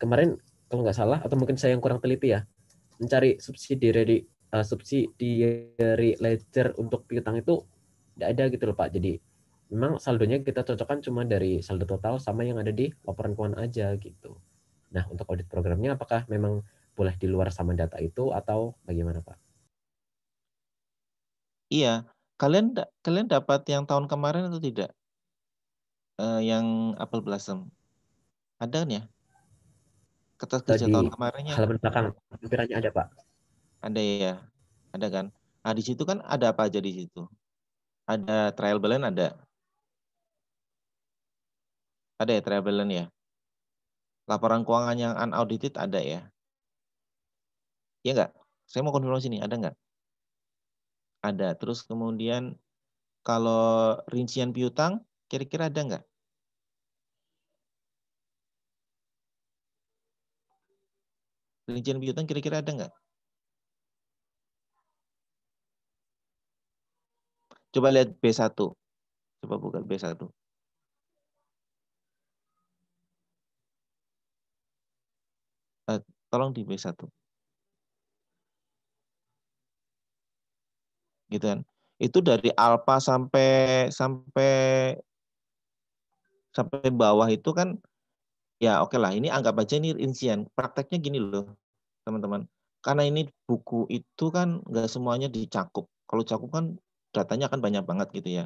Kemarin kalau nggak salah atau mungkin saya yang kurang teliti ya, mencari subsidiary ledger untuk piutang itu tidak ada gitu loh Pak. Jadi memang saldonya kita cocokkan cuma dari saldo total sama yang ada di laporan keuangan aja gitu. Nah, untuk audit programnya apakah memang boleh di luar sama data itu atau bagaimana Pak? Iya, kalian dapat yang tahun kemarin atau tidak? Yang Apple Blossom. Ada kan ya? Kerja tahun kemarinnya. Halaman belakang, lampirannya ada Pak. Ada ya, ada kan. Nah, di situ kan ada apa aja di situ? Ada trial balance ada. Ada ya trial balance ya. Laporan keuangan yang unaudited ada ya. Iya nggak? Saya mau konfirmasi nih, ada nggak? Ada. Terus kemudian kalau rincian piutang, kira-kira ada nggak? Rincian piutang kira-kira ada nggak? Coba lihat B1. Coba buka B1. Tolong di B1. Gitu kan. Itu dari alpha sampai bawah itu kan Ya oke lah, ini anggap aja ini rincian. Prakteknya gini loh, teman-teman. Karena ini buku itu kan nggak semuanya dicakup. Kalau cakup kan datanya akan banyak banget gitu ya.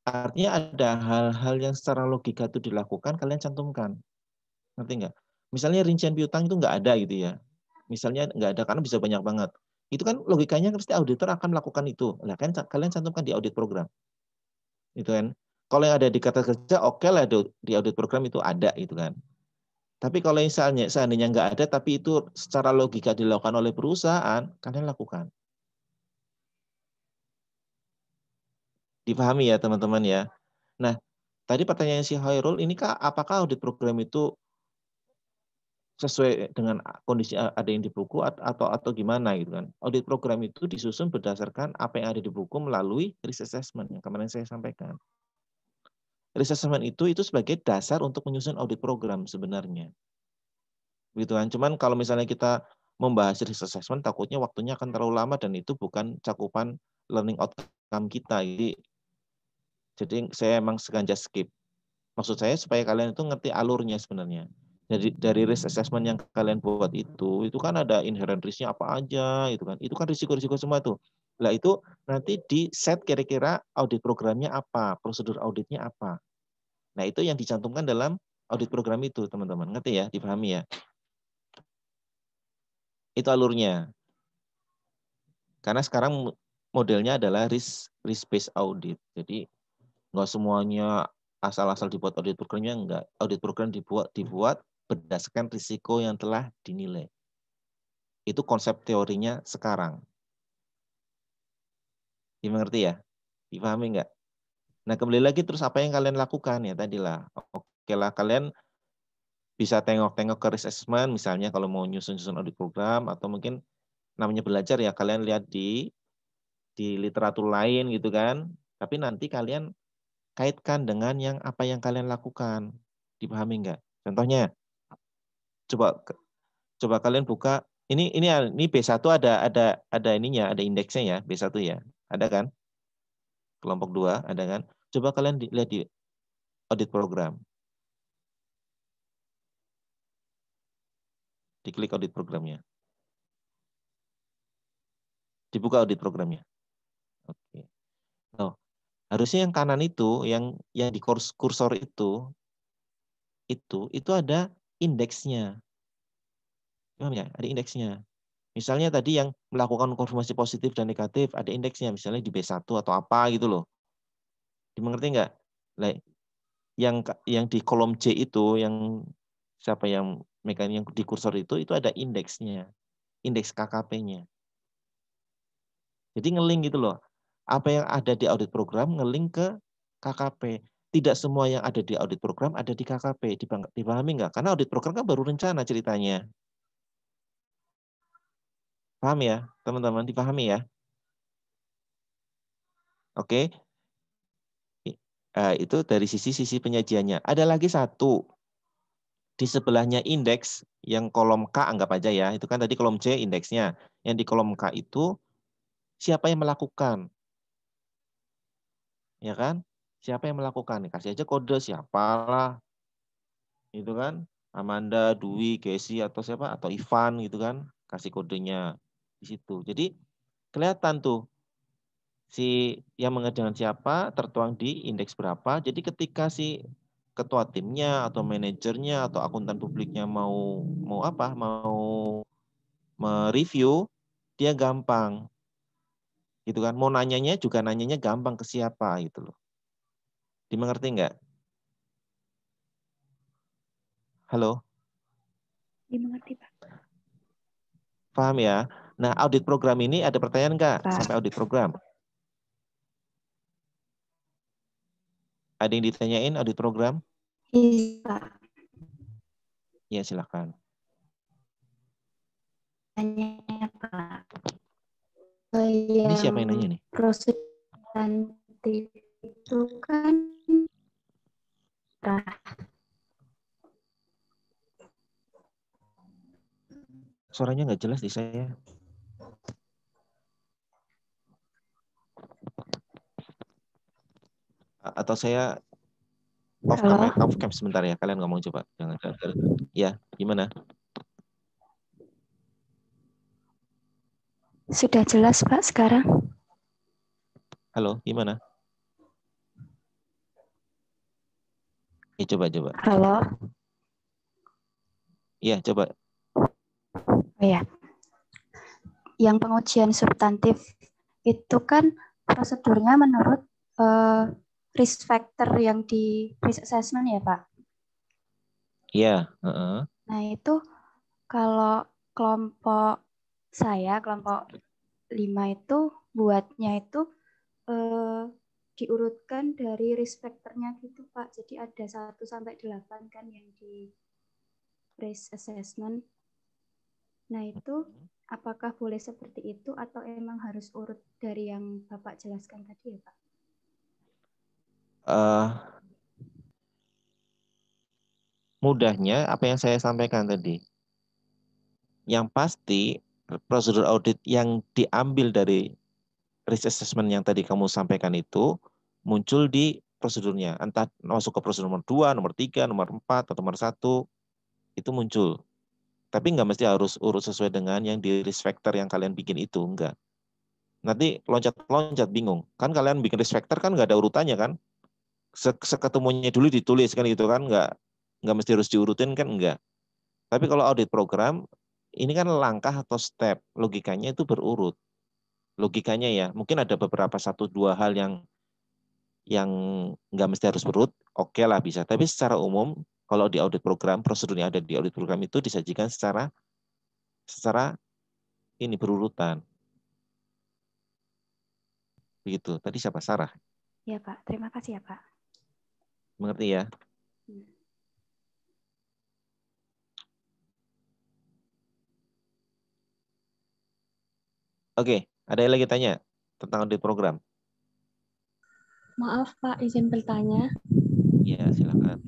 Artinya ada hal-hal yang secara logika itu dilakukan, kalian cantumkan. Ngerti nggak? Misalnya rincian piutang itu nggak ada gitu ya. Misalnya nggak ada karena bisa banyak banget. Itu kan logikanya pasti auditor akan melakukan itu. Nah, kan kalian cantumkan di audit program. Itu kan. Kalau yang ada di kata kerja, oke lah di audit program itu ada gitu kan. Tapi kalau misalnya seandainya nggak ada, tapi itu secara logika dilakukan oleh perusahaan, kalian lakukan. Dipahami ya teman-teman ya. Nah, tadi pertanyaan si Hairul, ini apakah audit program itu sesuai dengan kondisi ada yang di buku atau gimana gitu kan? Audit program itu disusun berdasarkan apa yang ada di buku melalui risk assessment yang kemarin saya sampaikan. Risk assessment itu sebagai dasar untuk menyusun audit program sebenarnya. Gitu kan. Cuman kalau misalnya kita membahas risk assessment takutnya waktunya akan terlalu lama dan itu bukan cakupan learning outcome kita. Jadi saya emang sengaja skip. Maksud saya supaya kalian itu ngerti alurnya sebenarnya. Jadi dari risk assessment yang kalian buat itu kan ada inherent risk-nya apa aja, itu kan risiko-risiko semua tuh. Lah itu nanti di set kira-kira audit programnya apa, prosedur auditnya apa. Nah itu yang dicantumkan dalam audit program itu teman-teman, ngerti ya, dipahami ya. Itu alurnya. Karena sekarang modelnya adalah risk based audit. Jadi nggak semuanya asal-asal dibuat audit programnya, enggak. Audit program dibuat berdasarkan risiko yang telah dinilai. Itu konsep teorinya sekarang. Dimengerti ya? Dipahami enggak? Nah, kembali lagi terus apa yang kalian lakukan ya tadilah. Oke lah, kalian bisa tengok-tengok ke risk assessment misalnya kalau mau nyusun-nyusun audit program atau mungkin namanya belajar ya kalian lihat di literatur lain gitu kan. Tapi nanti kalian kaitkan dengan apa yang kalian lakukan. Dipahami enggak? Contohnya coba kalian buka ini B1 ada ininya, ada indeksnya ya, B1 ya. Ada kan? Kelompok 2 ada kan? Coba kalian lihat di audit program. Diklik audit programnya. Dibuka audit programnya. Oke. Nah, harusnya yang kanan itu yang di kursor itu ada indeksnya. Paham ya? Ada indeksnya. Misalnya tadi yang melakukan konfirmasi positif dan negatif ada indeksnya, misalnya di B1 atau apa gitu loh. Dimengerti nggak? Nah, yang di kolom C itu yang siapa yang mekanik yang di kursor itu ada indeksnya, indeks KKP-nya. Jadi ngeling gitu loh. Apa yang ada di audit program ngeling ke KKP. Tidak semua yang ada di audit program ada di KKP. Dipahami nggak? Karena audit program kan baru rencana ceritanya. Paham ya, teman-teman? Dipahami ya? Oke. Itu dari sisi penyajiannya. Ada lagi satu. Di sebelahnya indeks, yang kolom K anggap aja ya. Itu kan tadi kolom C indeksnya. Yang di kolom K itu, siapa yang melakukan? Ya kan? Siapa yang melakukan? Kasih aja kode siapalah. Itu kan? Amanda, Dwi, Casey, atau siapa? Atau Ivan gitu kan. Kasih kodenya di situ. Jadi kelihatan tuh si yang mengerjakan siapa tertuang di indeks berapa. Jadi ketika si ketua timnya atau manajernya atau akuntan publiknya mau mereview, dia gampang. Gitu kan. Mau nanyanya juga nanyanya gampang ke siapa gitu loh. Dimengerti enggak? Halo? Dimengerti, Pak. Paham ya? Nah, audit program ini ada pertanyaan enggak sampai audit program? Ada yang ditanyain audit program? Iya. Ya, silakan. Tanya, Pak. Ini siapa yang nanya nih? Proses substantif itu kan Suaranya nggak jelas di saya. Atau saya Off cam sebentar ya, kalian ngomong coba. Jangan. Ya, gimana? Sudah jelas, Pak, sekarang. Halo, gimana? Coba. Halo. Iya, coba. Oh ya. Yang pengujian substantif itu kan prosedurnya menurut risk factor yang di risk assessment ya, Pak? Iya. Nah, itu kalau kelompok 5 itu buatnya itu diurutkan dari risk factor-nya gitu, Pak. Jadi ada 1 sampai 8 kan yang di risk assessment. Nah, itu apakah boleh seperti itu atau emang harus urut dari yang Bapak jelaskan tadi ya, Pak? Mudahnya apa yang saya sampaikan tadi. Yang pasti prosedur audit yang diambil dari risk assessment yang tadi kamu sampaikan itu muncul di prosedurnya. Entah masuk ke prosedur nomor 2, nomor 3, nomor 4, atau nomor 1, itu muncul. Tapi nggak mesti harus urut sesuai dengan yang di risk factor yang kalian bikin itu, enggak. Nanti loncat-loncat bingung. Kan kalian bikin risk factor kan nggak ada urutannya kan? Seketemunya dulu ditulis kan gitu kan, nggak mesti harus diurutin kan, enggak. Tapi kalau audit program, ini kan langkah atau step, logikanya itu berurut. Logikanya ya, mungkin ada beberapa 1-2 hal yang nggak mesti harus berurut, oke lah bisa. Tapi secara umum, kalau di audit program, prosedurnya ada di audit program itu disajikan secara ini berurutan. Begitu. Tadi siapa? Sarah? Ya, Pak. Terima kasih ya, Pak. Mengerti ya? Oke, ada yang lagi tanya tentang audit program? Maaf Pak, izin bertanya. Ya, silakan.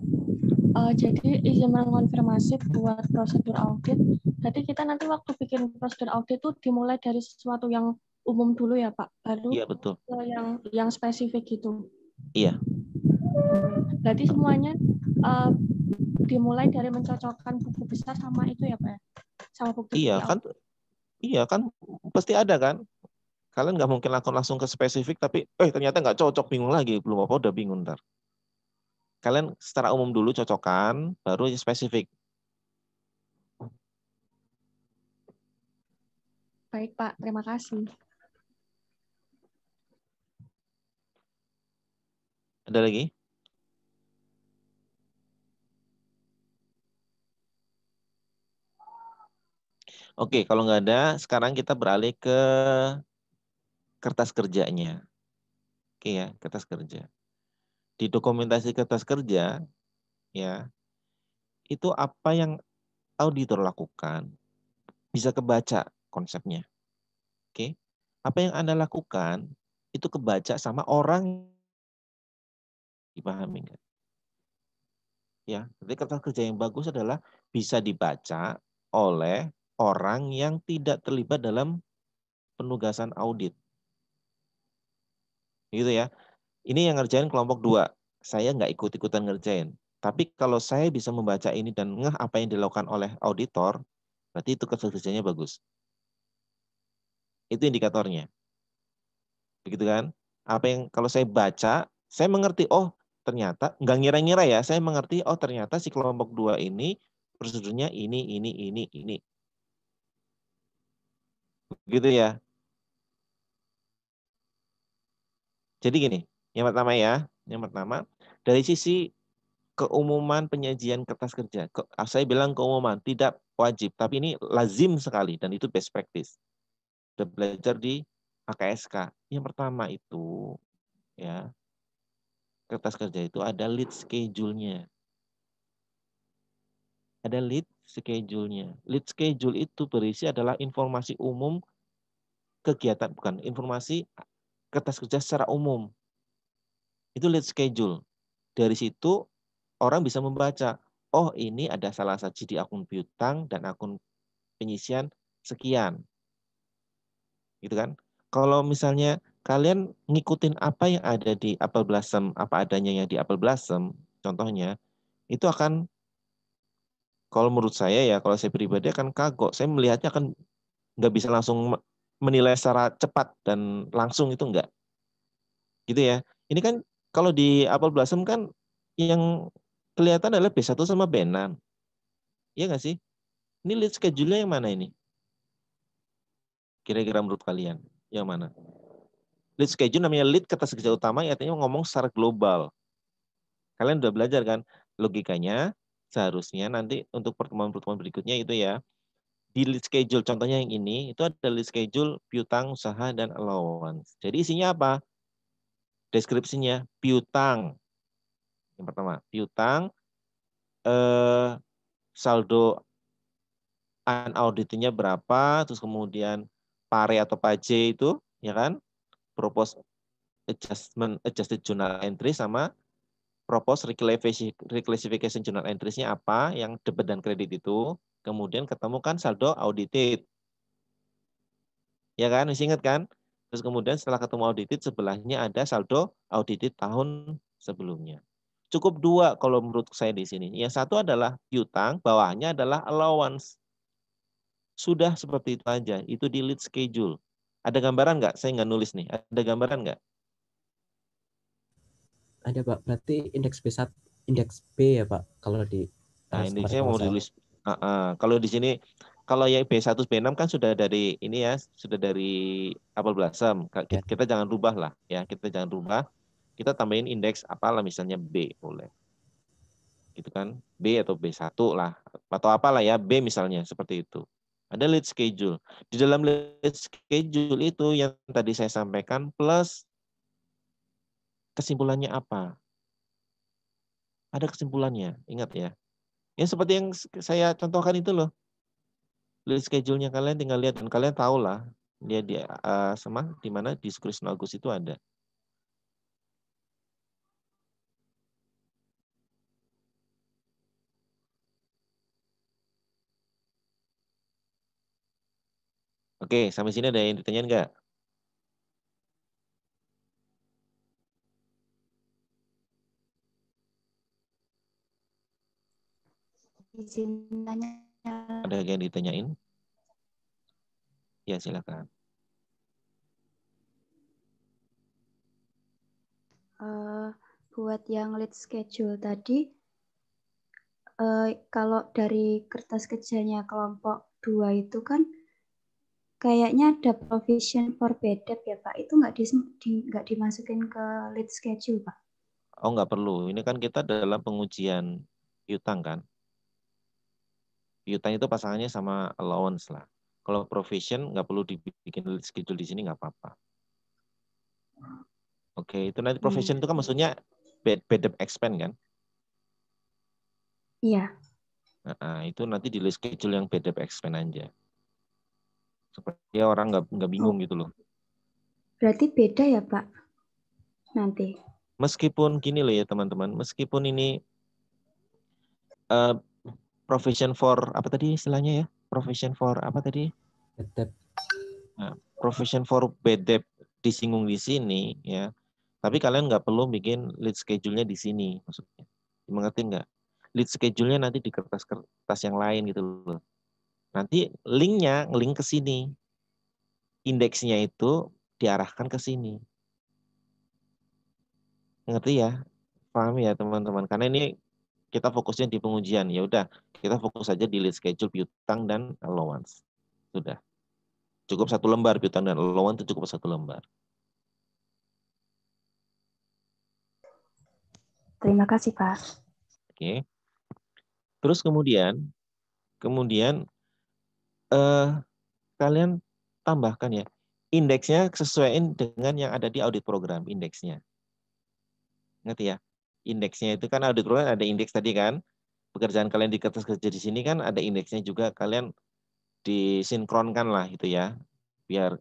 Jadi izin mengonfirmasi buat prosedur audit. Jadi kita nanti waktu bikin prosedur audit itu dimulai dari sesuatu yang umum dulu ya Pak, baru Iya, betul. yang spesifik gitu. Iya. Berarti semuanya dimulai dari mencocokkan buku besar sama itu ya Pak, sama bukti-bukti audit. Iya kan pasti ada kan. Kalian nggak mungkin langsung ke spesifik tapi ternyata nggak cocok, bingung lagi, belum apa udah bingung ntar. Kalian secara umum dulu cocokkan, baru spesifik. Baik Pak, terima kasih. Ada lagi? Oke, kalau nggak ada, sekarang kita beralih ke kertas kerjanya. Oke ya, kertas kerja. Di dokumentasi kertas kerja, ya, itu apa yang auditor lakukan, bisa kebaca konsepnya. Oke, apa yang Anda lakukan, itu kebaca sama orang, dipahami nggak? Ya, jadi kertas kerja yang bagus adalah bisa dibaca oleh orang yang tidak terlibat dalam penugasan audit. Gitu ya. Ini yang ngerjain kelompok 2. Saya nggak ikut-ikutan ngerjain. Tapi kalau saya bisa membaca ini dan ngeh apa yang dilakukan oleh auditor, berarti itu kertas kerjanya bagus. Itu indikatornya. Begitu kan? Apa yang kalau saya baca, saya mengerti, oh ternyata, nggak ngira-ngira ya, saya mengerti, oh ternyata si kelompok 2 ini prosedurnya ini. Gitu ya. Jadi gini, yang pertama dari sisi keumuman penyajian kertas kerja. Saya bilang keumuman, tidak wajib, tapi ini lazim sekali dan itu best practice. Sudah belajar di AKSK. Yang pertama itu ya, kertas kerja itu ada lead schedule-nya. Ada lead schedule-nya. Lead schedule itu berisi adalah informasi umum kegiatan, bukan informasi kertas kerja secara umum. Itu lead schedule. Dari situ orang bisa membaca, oh ini ada salah satu di akun piutang dan akun penyisian sekian. Gitu kan? Kalau misalnya kalian ngikutin apa yang ada di Apple Blossom, apa adanya yang di Apple Blossom, contohnya, itu akan, kalau menurut saya ya, kalau saya pribadi akan kagok. Saya melihatnya akan nggak bisa langsung menilai secara cepat dan langsung, itu enggak. Gitu ya. Ini kan kalau di Apple Blossom kan yang kelihatan adalah B1 sama B6. Iya nggak sih? Ini lead schedule-nya yang mana ini? Kira-kira menurut kalian, yang mana? Lead schedule namanya lead kata kerja utama, artinya ngomong secara global. Kalian udah belajar kan? Logikanya seharusnya nanti untuk pertemuan-pertemuan berikutnya itu ya, di lead schedule, contohnya yang ini, itu ada lead schedule, piutang, usaha, dan allowance. Jadi isinya apa? Deskripsinya, piutang. Yang pertama, piutang, saldo unauditednya berapa, terus kemudian pare atau paje itu, ya kan? Propose adjusted journal entry sama propose reclassification journal entries-nya apa, yang debit dan kredit itu. Kemudian ketemukan saldo audited. Ya kan, masih ingat kan? Terus kemudian setelah ketemu audited, sebelahnya ada saldo audited tahun sebelumnya. Cukup dua kalau menurut saya di sini. Yang satu adalah piutang, bawahnya adalah allowance. Sudah seperti itu aja. Itu di lead schedule. Ada gambaran nggak? Saya nggak nulis nih. Ada gambaran nggak? Ada Pak, berarti indeks B1, indeks B ya Pak, kalau di Nah, indeksnya kalau mau saya. ditulis. Kalau di sini, kalau yang B1, B6 kan sudah dari ini ya, sudah dari Apple Blossom. Ya. Kita jangan rubah lah ya, kita jangan rubah. Kita tambahin indeks apalah, misalnya B boleh. Gitu kan, B atau B1 lah, atau apalah ya, B misalnya, seperti itu. Ada lead schedule. Di dalam lead schedule itu yang tadi saya sampaikan plus kesimpulannya apa? Ada kesimpulannya, ingat ya. Yang seperti yang saya contohkan itu loh. Lead schedule-nya kalian tinggal lihat, dan kalian tahu lah dia di mana di Krishna Agus itu ada. Oke, sampai sini ada yang ditanyain nggak? Izin tanya. Ada yang ditanyain? Ya, silakan. Buat yang lead schedule tadi, kalau dari kertas kerjanya kelompok 2 itu kan kayaknya ada provision for BDEP ya Pak. Itu nggak dimasukin ke lead schedule Pak? Oh, nggak perlu. Ini kan kita dalam pengujian piutang kan. Piutang itu pasangannya sama allowance lah. Kalau provision nggak perlu dibikin lead schedule di sini, nggak apa-apa. Oke, itu nanti provision itu kan maksudnya BDEP expense kan? Iya. Nah, itu nanti di lead schedule yang BDEP expense aja. Supaya orang nggak bingung gitu loh. Berarti beda ya Pak nanti? Meskipun gini loh ya teman-teman, meskipun ini provision for apa tadi istilahnya ya? Provision for apa tadi? BDEP. Nah, provision for BDEP disinggung di sini ya. Tapi kalian nggak perlu bikin lead schedule-nya di sini maksudnya. Mengerti nggak? Lead schedule-nya nanti di kertas-kertas yang lain gitu loh. Nanti link-nya ngelink ke sini. Indeksnya itu diarahkan ke sini. Ngerti ya? Paham ya teman-teman? Karena ini kita fokusnya di pengujian. Ya udah, kita fokus saja di lead schedule, piutang, dan allowance. Sudah. Cukup satu lembar, piutang dan allowance itu cukup satu lembar. Terima kasih Pak. Oke. Terus kemudian kalian tambahkan ya, indeksnya sesuaiin dengan yang ada di audit program, indeksnya. Ngerti ya? Indeksnya itu kan audit program ada indeks tadi kan. Pekerjaan kalian di kertas kerja di sini kan ada indeksnya juga, kalian disinkronkan lah gitu ya. Biar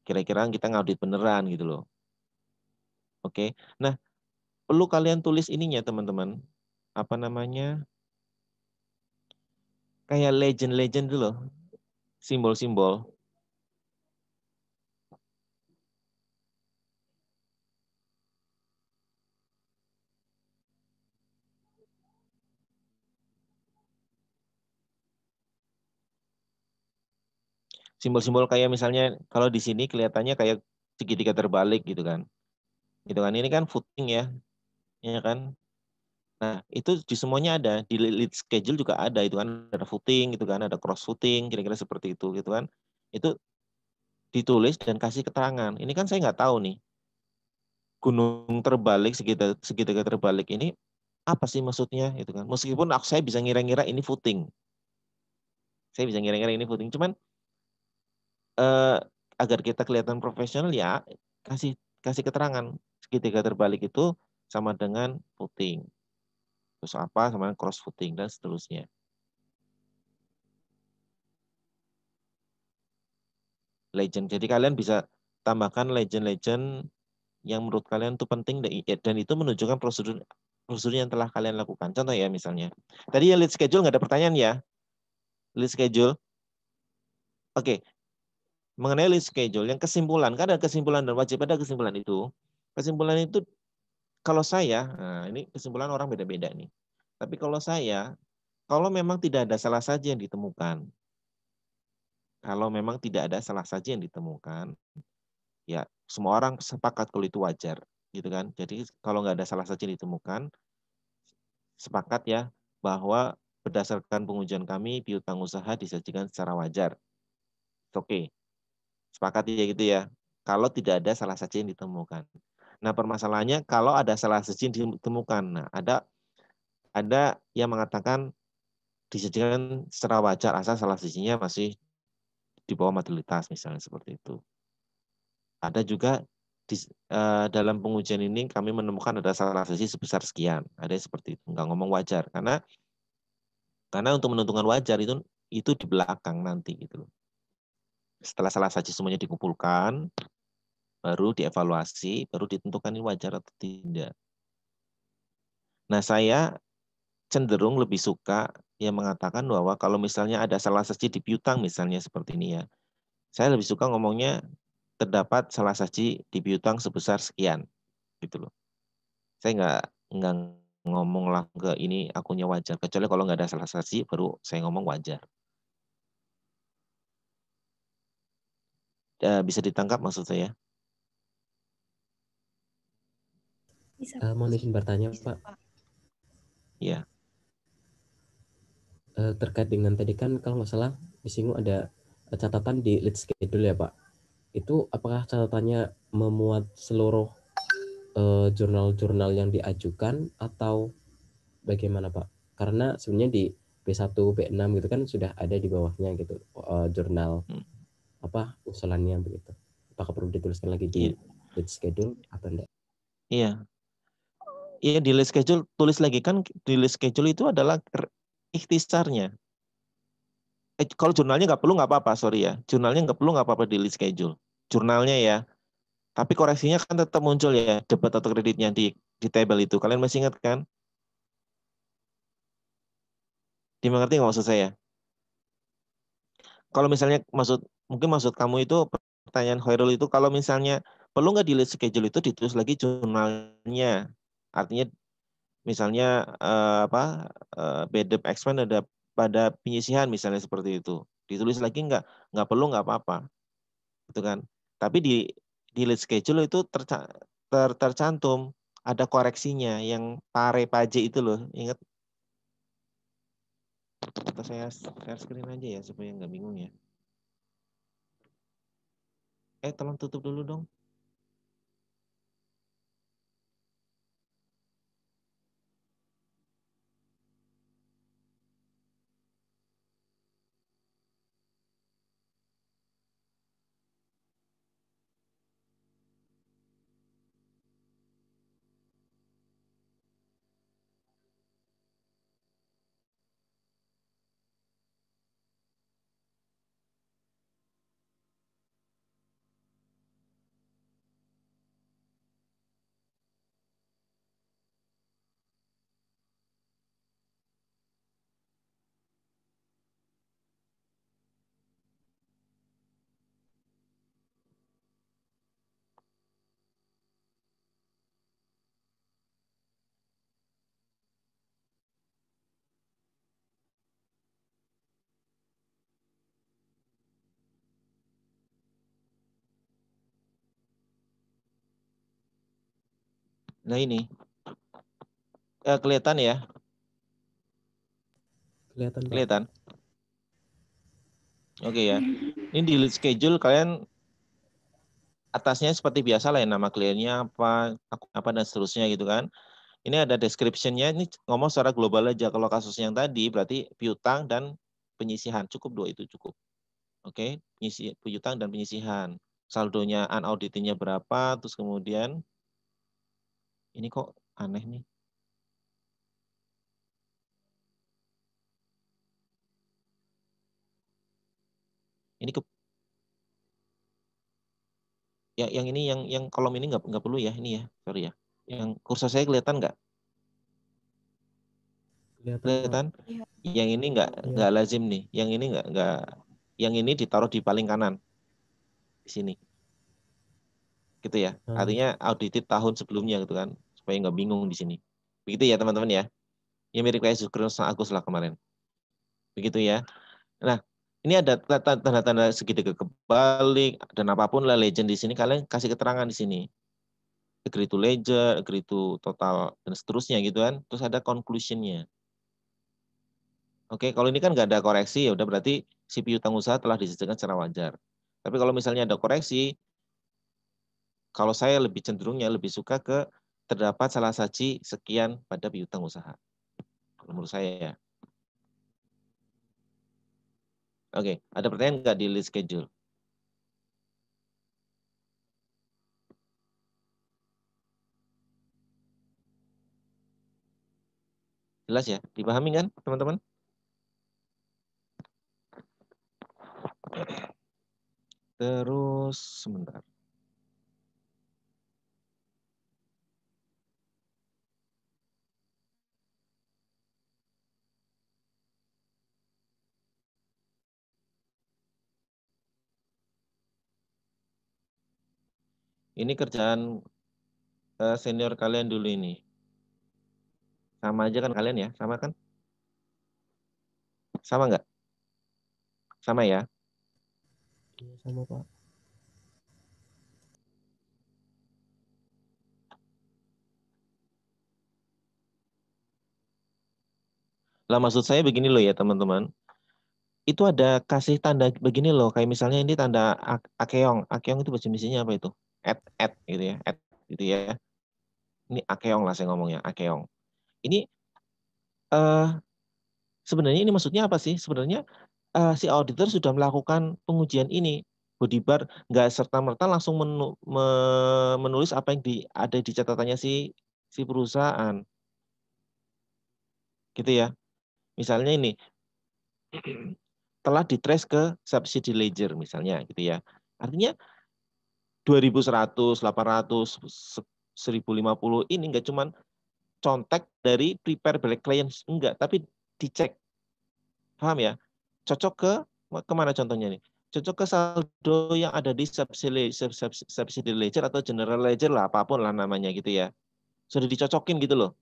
kira-kira kita ngaudit beneran gitu loh. Oke. Nah, perlu kalian tulis ininya teman-teman. Apa namanya? Kayak legend-legend dulu loh. Simbol-simbol. Simbol-simbol kayak misalnya kalau di sini kelihatannya kayak segitiga terbalik gitu kan. Gitu kan. Ini kan footing ya. Ya kan? Nah, itu di semuanya ada. Di lead schedule juga ada itu kan, ada footing gitu kan, ada cross footing, kira-kira seperti itu gitu kan. Itu ditulis dan kasih keterangan. Ini kan saya nggak tahu nih. Gunung terbalik, segitiga terbalik ini apa sih maksudnya gitu kan. Meskipun saya bisa ngira-ngira ini footing. Saya bisa ngira-ngira ini footing, cuman agar kita kelihatan profesional ya kasih kasih keterangan segitiga terbalik itu sama dengan footing. Terus apa sama dengan cross footing dan seterusnya. Legend. Jadi kalian bisa tambahkan legend-legend yang menurut kalian itu penting dan itu menunjukkan prosedur yang telah kalian lakukan. Contoh ya misalnya. Tadi ya lead schedule nggak ada pertanyaan ya. Lead schedule. Oke. Mengenai lead schedule, yang kesimpulan, kan ada kesimpulan dan wajib ada kesimpulan itu. Kesimpulan itu kalau saya, nah ini kesimpulan orang beda-beda nih. Tapi kalau saya, kalau memang tidak ada salah saja yang ditemukan, kalau memang tidak ada salah saja yang ditemukan, ya semua orang sepakat kalau itu wajar, gitu kan. Jadi kalau nggak ada salah saja yang ditemukan, sepakat ya bahwa berdasarkan pengujian kami, piutang usaha disajikan secara wajar. Oke, sepakat ya gitu ya. Kalau tidak ada salah saja yang ditemukan. Nah permasalahannya kalau ada salah saja yang ditemukan, nah ada yang mengatakan disajikan secara wajar asal salah sajinya masih di bawah materialitas misalnya seperti itu. Ada juga dalam pengujian ini kami menemukan ada salah saji sebesar sekian. Ada yang seperti itu, nggak ngomong wajar karena untuk menentukan wajar itu di belakang nanti gitu loh. Setelah salah saji semuanya dikumpulkan, baru dievaluasi, baru ditentukan ini wajar atau tidak. Nah, saya cenderung lebih suka yang mengatakan bahwa kalau misalnya ada salah saji di piutang misalnya seperti ini ya, saya lebih suka ngomongnya terdapat salah saji di piutang sebesar sekian gitu loh. Saya nggak ngomong lah ke ini akunnya wajar, kecuali kalau nggak ada salah saji baru saya ngomong wajar. Bisa ditangkap maksud saya? Mohon izin bertanya, Pak. Ya. Terkait dengan tadi kan kalau nggak salah disinggung ada catatan di lead schedule ya Pak. Itu apakah catatannya memuat seluruh jurnal-jurnal yang diajukan atau bagaimana Pak? Karena sebenarnya di B1, B6 gitu kan sudah ada di bawahnya gitu jurnal apa usulannya begitu. Apakah perlu dituliskan lagi di lead schedule atau enggak? Iya. Iya di list schedule tulis lagi kan di list schedule itu adalah ikhtisarnya. Kalau jurnalnya nggak perlu nggak apa-apa, sorry ya. Jurnalnya nggak perlu nggak apa-apa di list schedule. Jurnalnya ya. Tapi koreksinya kan tetap muncul ya debat atau kreditnya di table itu. Kalian masih ingat kan? Dimengerti nggak maksud saya? Kalau misalnya mungkin maksud kamu itu pertanyaan Khairul itu kalau misalnya perlu nggak di list schedule itu ditulis lagi jurnalnya. Artinya misalnya BDEP expand ada pada penyisihan misalnya seperti itu. Ditulis lagi nggak perlu nggak apa-apa. Gitu kan. Tapi di list schedule itu tercantum ada koreksinya yang pare paje itu loh. Ingat atau saya share screen aja ya supaya nggak bingung ya. Tolong tutup dulu dong. Nah ini, kelihatan ya? Kelihatan, Pak. Kelihatan? Oke ya. Ini di lead schedule kalian atasnya seperti biasa lah ya, nama kliennya apa dan seterusnya gitu kan. Ini ada description-nya, ini ngomong secara global aja. Kalau kasus yang tadi berarti piutang dan penyisihan. Cukup 2 itu cukup. Oke, piutang dan penyisihan. Saldonya unauditednya berapa, terus kemudian ini kok aneh nih. Ini yang ini yang kolom ini nggak perlu ya ini ya, sorry ya. Yang kursor saya kelihatan nggak? Kelihatan? Iya. Yang ini nggak lazim nih. Yang ini nggak. Yang ini ditaruh di paling kanan di sini. Gitu ya. Artinya audited tahun sebelumnya gitu kan, supaya nggak bingung di sini. Begitu ya teman-teman ya. Ya mirip kayak Zuckerberg sama Agus lah kemarin. Begitu ya. Nah, ini ada tanda-tanda segitiga kebalik dan apapun lah legend di sini, kalian kasih keterangan di sini. Agree to ledger, agree to total dan seterusnya gitu kan. Terus ada conclusion-nya. Oke, kalau ini kan nggak ada koreksi, ya udah berarti si piutang usaha telah diselesaikan secara wajar. Tapi kalau misalnya ada koreksi, kalau saya lebih cenderungnya lebih suka ke terdapat salah saji sekian pada piutang usaha. Kalau menurut saya ya. Oke, ada pertanyaan nggak di list schedule? Jelas ya? Dipahami kan, teman-teman? Terus, sebentar. Ini kerjaan senior kalian dulu ini. Sama aja kan kalian ya? Sama kan? Sama nggak? Sama ya? Sama, Pak. Lah maksud saya begini loh ya teman-teman. Itu ada kasih tanda begini loh. Kayak misalnya ini tanda akeong. Akeong itu bahasa Indonesianya apa itu? At gitu ya. At gitu ya. Ini akeong lah saya ngomongnya. Akeong. Ini sebenarnya ini maksudnya apa sih? Sebenarnya si auditor sudah melakukan pengujian ini. Body bar nggak serta-merta langsung menulis apa yang ada di catatannya si perusahaan. Gitu ya. Misalnya ini telah ditrace ke subsidy ledger misalnya gitu ya. Artinya 2100, 800, 1050 ini enggak cuman contek dari prepare blank claims enggak, tapi dicek. Paham ya? Cocok ke kemana contohnya nih? Cocok ke saldo yang ada di subsidy ledger atau general ledger lah, apapun lah namanya gitu ya. Sudah dicocokin gitu loh.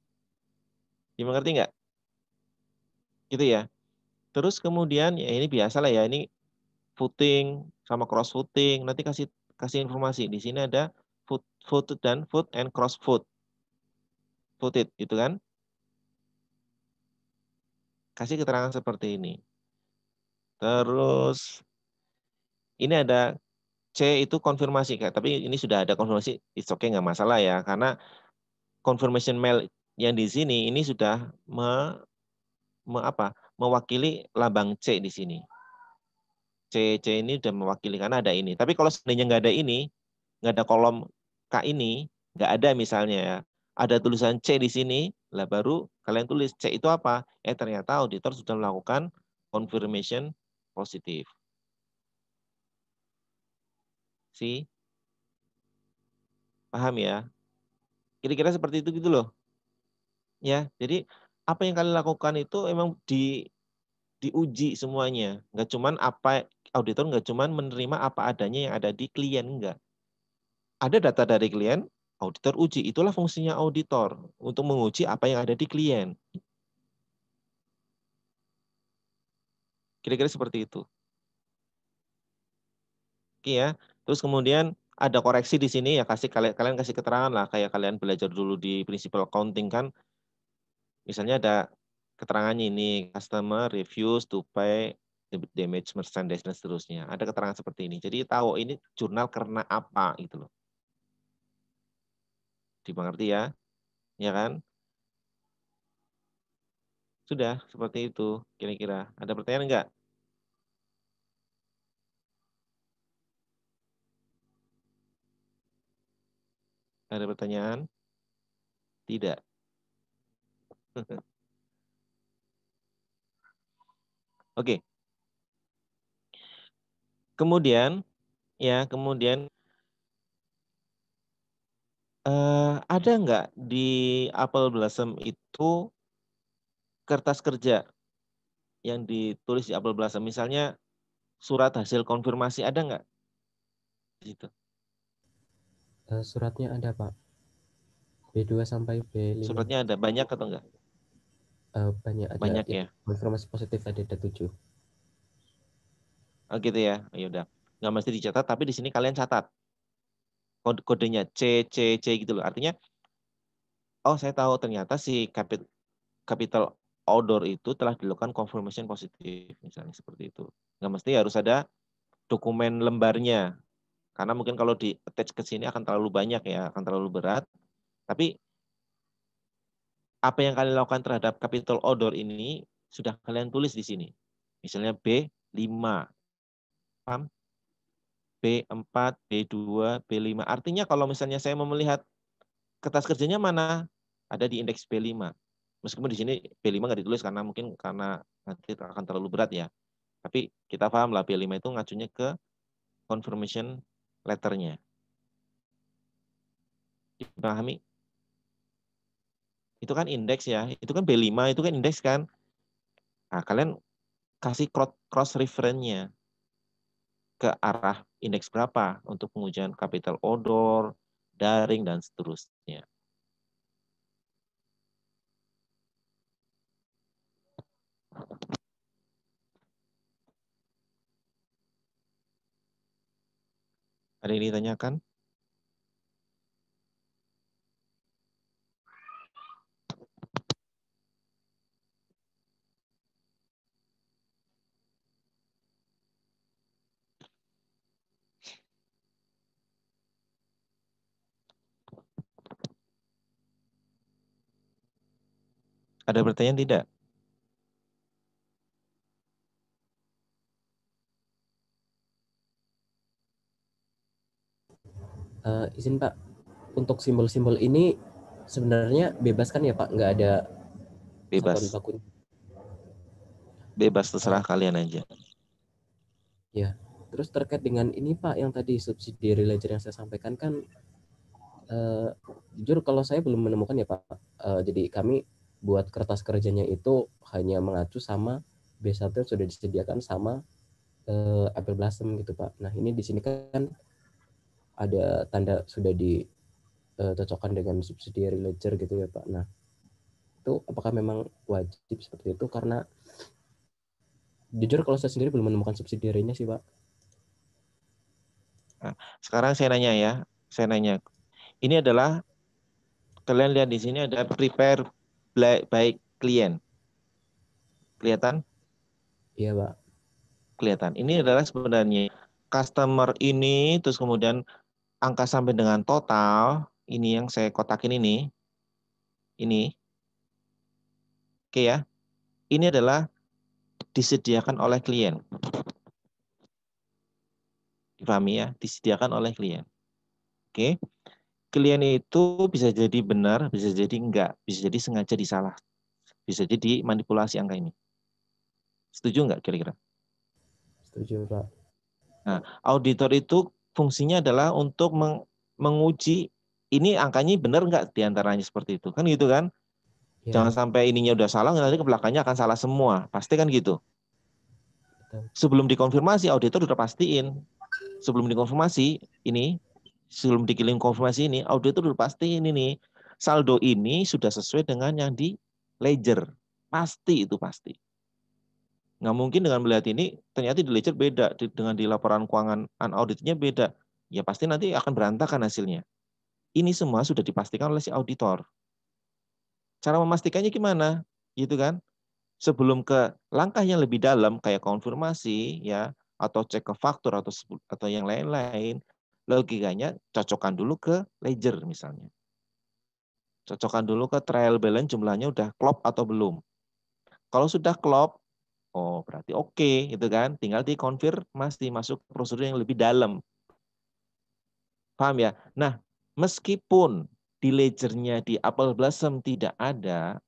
Dimengerti nggak? Gitu ya. Terus kemudian ya ini biasa lah ya, ini footing sama cross footing. Nanti kasih informasi. Di sini ada foot dan foot and cross foot. Footed gitu kan. Kasih keterangan seperti ini. Terus ini ada C itu konfirmasi, tapi ini sudah ada konfirmasi, it's okay nggak masalah ya, karena confirmation mail yang di sini ini sudah mewakili lambang C di sini. C ini sudah mewakili karena ada ini. Tapi kalau seandainya nggak ada ini, nggak ada kolom K ini, nggak ada misalnya ya, ada tulisan C di sini, lah baru kalian tulis C itu apa? Ternyata auditor sudah melakukan confirmation positif. Paham ya? Kira-kira seperti itu gitu loh. Ya, jadi apa yang kalian lakukan itu emang diuji semuanya. Nggak cuman auditor nggak cuman menerima apa adanya yang ada di klien, enggak. Ada data dari klien, auditor uji. Itulah fungsinya auditor untuk menguji apa yang ada di klien. Kira-kira seperti itu. Oke ya. Terus kemudian ada koreksi di sini ya kalian kasih keterangan lah, kayak kalian belajar dulu di principal accounting kan. Misalnya ada keterangannya ini, customer refuse to pay damage merchandise dan seterusnya. Ada keterangan seperti ini. Jadi tahu ini jurnal karena apa gitu loh. Dimengerti ya? Ya kan? Sudah seperti itu kira-kira. Ada pertanyaan enggak? Ada pertanyaan? Tidak. Oke. Kemudian ada nggak di Apple Blossom itu kertas kerja yang ditulis di Apple Blossom? Misalnya surat hasil konfirmasi ada nggak di situ? Suratnya ada, Pak. B2 sampai B5. Suratnya ada banyak atau enggak? Banyak, ada. Banyak ya. Konfirmasi positif ada 7. Oh gitu ya. Ya udah. Nggak mesti dicatat, tapi di sini kalian catat kodenya C gitu loh. Artinya, oh saya tahu ternyata si capital order itu telah dilakukan confirmation positif, misalnya seperti itu. Nggak mesti harus ada dokumen lembarnya, karena mungkin kalau di attach ke sini akan terlalu banyak ya, akan terlalu berat. Tapi apa yang kalian lakukan terhadap capital order ini sudah kalian tulis di sini. Misalnya B5, paham? B4, B2, B5. Artinya kalau misalnya saya mau melihat kertas kerjanya mana, ada di indeks B5. Meskipun di sini B5 nggak ditulis karena mungkin karena nanti akan terlalu berat ya. Tapi kita paham lah B5 itu ngacunya ke confirmation letternya. Dipahami? Itu kan indeks ya. Itu kan B5, itu kan indeks kan. Nah, kalian kasih cross reference-nya ke arah indeks berapa untuk pengujian capital order, daring, dan seterusnya. Ada yang ditanyakan? Ada pertanyaan tidak? Izin Pak, untuk simbol-simbol ini sebenarnya bebas kan ya Pak? Nggak ada bebas. satuan bakunya. Bebas, terserah kalian aja. Ya, terus terkait dengan ini Pak, yang tadi subsidiary ledger yang saya sampaikan kan, jujur kalau saya belum menemukan ya Pak. Jadi kami buat kertas kerjanya itu hanya mengacu sama B1 yang sudah disediakan sama Apple Blossom gitu Pak. Nah ini di sini kan ada tanda sudah dicocokkan dengan subsidiary ledger gitu ya Pak. Nah itu apakah memang wajib seperti itu? Karena jujur kalau saya sendiri belum menemukan subsidiary-nya sih Pak. Nah, sekarang saya nanya ya, ini adalah kalian lihat di sini ada prepare by client. Kelihatan? Iya, Pak. Kelihatan. Ini adalah sebenarnya customer ini, terus kemudian angka sampai dengan total, ini yang saya kotakin ini. Ini. Oke ya. Ini adalah disediakan oleh klien. Dipahami ya? Disediakan oleh klien. Oke. Klien itu bisa jadi benar, bisa jadi enggak, bisa jadi sengaja disalah, bisa jadi manipulasi angka ini. Setuju enggak kira-kira? Setuju, Pak. Nah, auditor itu fungsinya adalah untuk menguji ini angkanya benar enggak diantaranya seperti itu. Kan gitu kan? Ya. Jangan sampai ininya udah salah, nanti ke belakangnya akan salah semua. Pasti kan gitu. Betul. Sebelum dikonfirmasi, auditor udah pastiin. Sebelum dikonfirmasi, sebelum dikirim konfirmasi ini, auditor udah pastiin ini saldo ini sudah sesuai dengan yang di ledger. Pasti itu pasti. Nggak mungkin dengan melihat ini, ternyata di ledger beda, dengan di laporan keuangan unauditnya beda. ya pasti nanti akan berantakan hasilnya. Ini semua sudah dipastikan oleh si auditor. Cara memastikannya gimana? Gitu kan? Sebelum ke langkah yang lebih dalam kayak konfirmasi ya atau cek ke faktur atau yang lain-lain, logikanya cocokkan dulu ke ledger misalnya. Cocokkan dulu ke trial balance jumlahnya udah klop atau belum. Kalau sudah klop, oh berarti oke gitu kan. Tinggal dikonfirmasi masuk prosedur yang lebih dalam. Paham ya? Nah, meskipun di ledgernya di Apple Blossom tidak ada,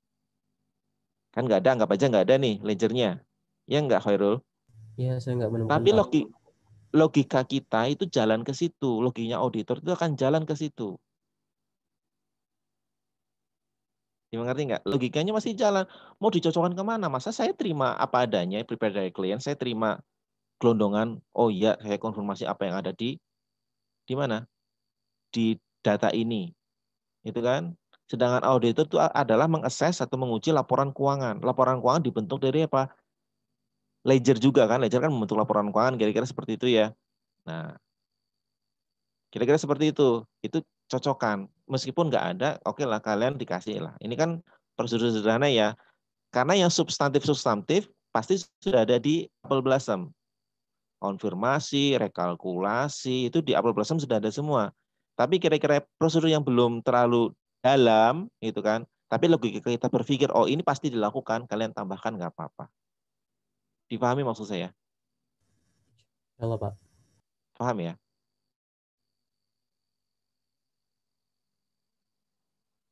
kan nggak ada, anggap aja nggak ada nih ledgernya. Ya nggak, Khairul? Ya, saya nggak menemukan, Tapi Pak. logika kita itu jalan ke situ. Logikanya auditor itu akan jalan ke situ. Mengerti nggak? Logikanya masih jalan. Mau dicocokkan kemana? Masa saya terima apa adanya, prepare dari klien, saya terima gelondongan, oh iya, saya konfirmasi apa yang ada di mana? Di data ini. Itu kan? Sedangkan auditor itu adalah mengakses atau menguji laporan keuangan. Laporan keuangan dibentuk dari apa? Ledger juga kan? Ledger kan membentuk laporan keuangan, kira-kira seperti itu ya. Nah, kira-kira seperti itu. Itu cocokan. Meskipun nggak ada, oke lah kalian dikasih lah. Ini kan prosedur sederhana ya. Karena yang substantif pasti sudah ada di Apple Blossom. Konfirmasi, rekalkulasi, itu di Apple Blossom sudah ada semua. Tapi kira-kira prosedur yang belum terlalu dalam, gitu kan. Tapi logika kita berpikir, oh ini pasti dilakukan, kalian tambahkan nggak apa-apa. Dipahami maksud saya? Halo, Pak. Paham ya?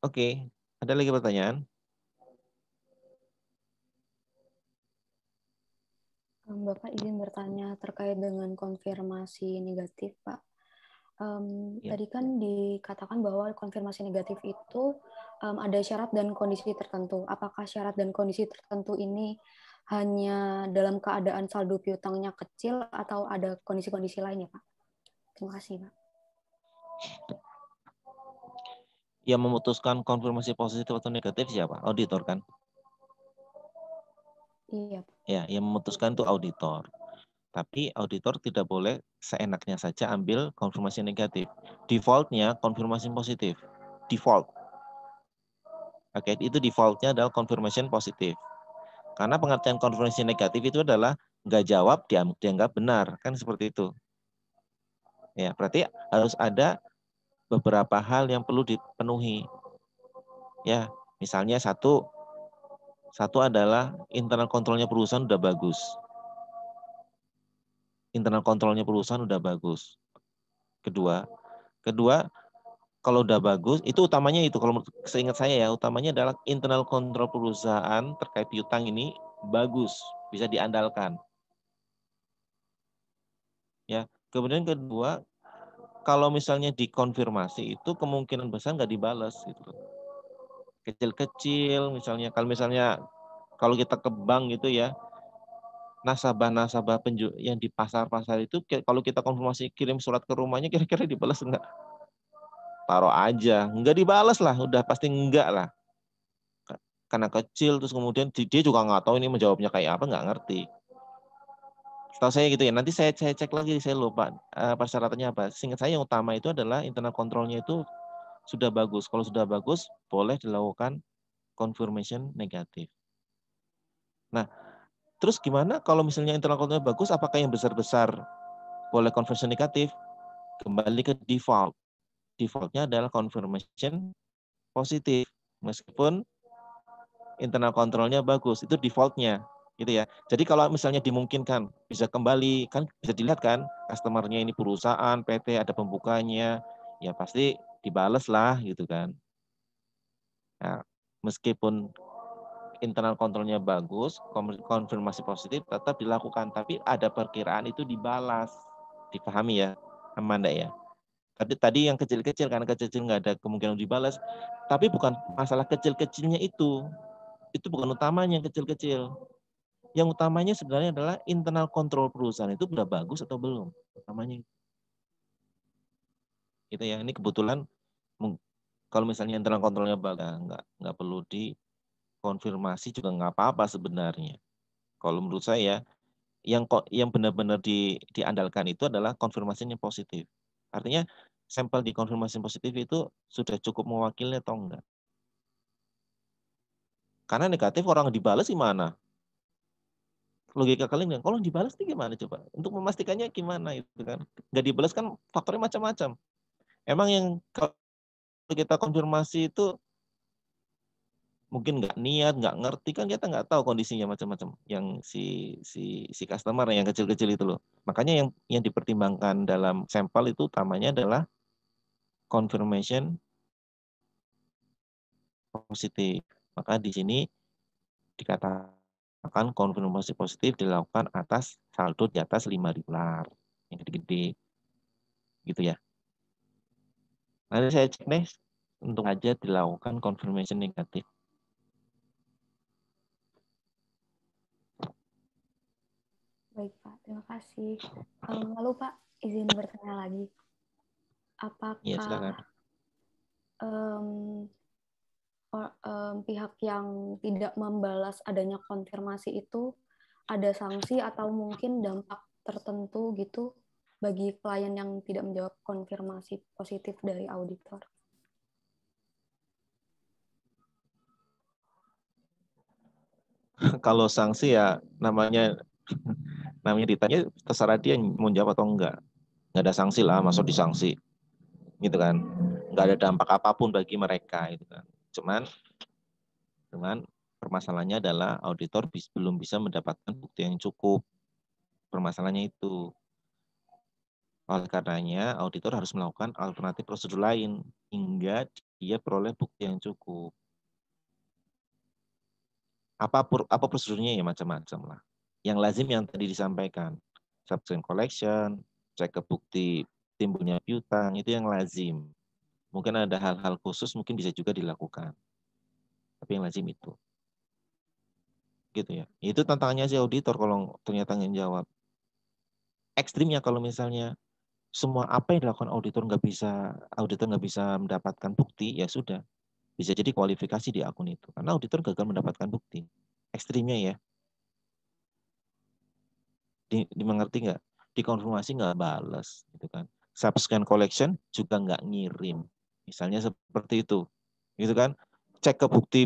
Oke, ada lagi pertanyaan? Bapak izin bertanya terkait dengan konfirmasi negatif, Pak. Tadi kan dikatakan bahwa konfirmasi negatif itu ada syarat dan kondisi tertentu. Apakah syarat dan kondisi tertentu ini hanya dalam keadaan saldo piutangnya kecil atau ada kondisi-kondisi lainnya, Pak? Terima kasih, Pak. Yang memutuskan konfirmasi positif atau negatif siapa? Auditor kan? Iya. Ya, yang memutuskan itu auditor. Tapi auditor tidak boleh seenaknya saja ambil konfirmasi negatif. Defaultnya konfirmasi positif. Default. Oke, itu defaultnya adalah confirmation positif. Karena pengertian konfirmasi negatif itu adalah nggak jawab dianggap benar, kan seperti itu. Ya, berarti harus ada beberapa hal yang perlu dipenuhi. Ya, misalnya satu adalah internal kontrolnya perusahaan udah bagus. Internal kontrolnya perusahaan udah bagus. Kedua, kalau udah bagus, itu utamanya itu, kalau seingat saya ya, utamanya adalah internal kontrol perusahaan terkait piutang ini bagus, bisa diandalkan. Ya, kemudian kedua, kalau misalnya dikonfirmasi itu kemungkinan besar nggak dibalas gitu. Kecil-kecil misalnya, kalau kita ke bank gitu ya, nasabah-nasabah yang di pasar-pasar itu kalau kita konfirmasi kirim surat ke rumahnya kira-kira dibalas enggak? Taruh aja, enggak dibalas lah, udah pasti enggak lah. Karena kecil, terus kemudian dia juga nggak tahu ini menjawabnya kayak apa, nggak ngerti. Setahu saya gitu ya, nanti saya cek lagi, saya lupa persyaratannya apa. Seingat saya yang utama itu adalah internal kontrolnya itu sudah bagus. Kalau sudah bagus, boleh dilakukan confirmation negatif. Nah, terus gimana kalau misalnya internal kontrolnya bagus, apakah yang besar-besar boleh confirmation negatif? Kembali ke default. Defaultnya adalah confirmation positif. Meskipun internal kontrolnya bagus, itu defaultnya. Gitu ya. Jadi kalau misalnya dimungkinkan bisa kembali, kan bisa dilihat kan customernya ini perusahaan, PT, ada pembukanya, ya pasti dibales lah gitu kan. Nah, meskipun internal kontrolnya bagus, konfirmasi positif tetap dilakukan, tapi ada perkiraan itu dibalas. Dipahami ya, Amanda ya? Tadi yang kecil-kecil, karena kecil-kecil nggak ada kemungkinan dibalas, tapi bukan masalah kecil-kecilnya itu bukan utamanya yang kecil-kecil. Yang utamanya sebenarnya adalah internal kontrol perusahaan itu udah bagus atau belum, utamanya. Gitu ya, ini kebetulan kalau misalnya internal kontrolnya bagus, nggak perlu dikonfirmasi juga nggak apa-apa sebenarnya. Kalau menurut saya, yang benar-benar diandalkan itu adalah konfirmasinya positif. Artinya sampel dikonfirmasi positif itu sudah cukup mewakili atau enggak. Karena negatif orang dibalas gimana? Logika kalian, kalau dibalas itu gimana coba? Untuk memastikannya gimana itu kan? Nggak dibalas kan faktornya macam-macam. Emang yang kalau kita konfirmasi itu mungkin nggak niat, nggak ngerti kan kita nggak tahu kondisinya macam-macam. Yang si customer yang kecil-kecil itu loh. Makanya yang dipertimbangkan dalam sampel itu utamanya adalah confirmation positif. Maka di sini dikatakan konfirmasi positif dilakukan atas saldo di atas 5 dolar yang gede-gede, gitu ya. Nanti saya cek deh untuk aja dilakukan confirmation negatif. Baik Pak, terima kasih. Lalu Pak, izin bertanya lagi. Apakah Ya, silakan. Pihak yang tidak membalas adanya konfirmasi itu ada sanksi atau mungkin dampak tertentu gitu bagi klien yang tidak menjawab konfirmasi positif dari auditor? Kalau sanksi ya namanya ditanya terserah dia mau jawab atau enggak. Nggak ada sanksi lah, masuk disanksi. Gitu kan. Nggak ada dampak apapun bagi mereka gitu kan. Cuman permasalahannya adalah auditor belum bisa mendapatkan bukti yang cukup. Permasalahannya itu. Oleh karenanya, auditor harus melakukan alternatif prosedur lain hingga dia peroleh bukti yang cukup. Apa prosedurnya ya macam-macam lah. Yang lazim yang tadi disampaikan, subsequent collection, cek ke bukti timbulnya piutang, itu yang lazim. Mungkin ada hal-hal khusus mungkin bisa juga dilakukan. Tapi yang lazim itu. Gitu ya. Itu tantangannya si auditor kalau ternyata nggak jawab. Ekstrimnya kalau misalnya semua apa yang dilakukan auditor nggak bisa mendapatkan bukti, ya sudah. Bisa jadi kualifikasi di akun itu. Karena auditor gagal mendapatkan bukti. Ekstrimnya ya. Dimengerti nggak? Dikonfirmasi nggak balas. Gitu kan. Subsequent collection juga nggak ngirim. Misalnya seperti itu. Gitu kan. Cek ke bukti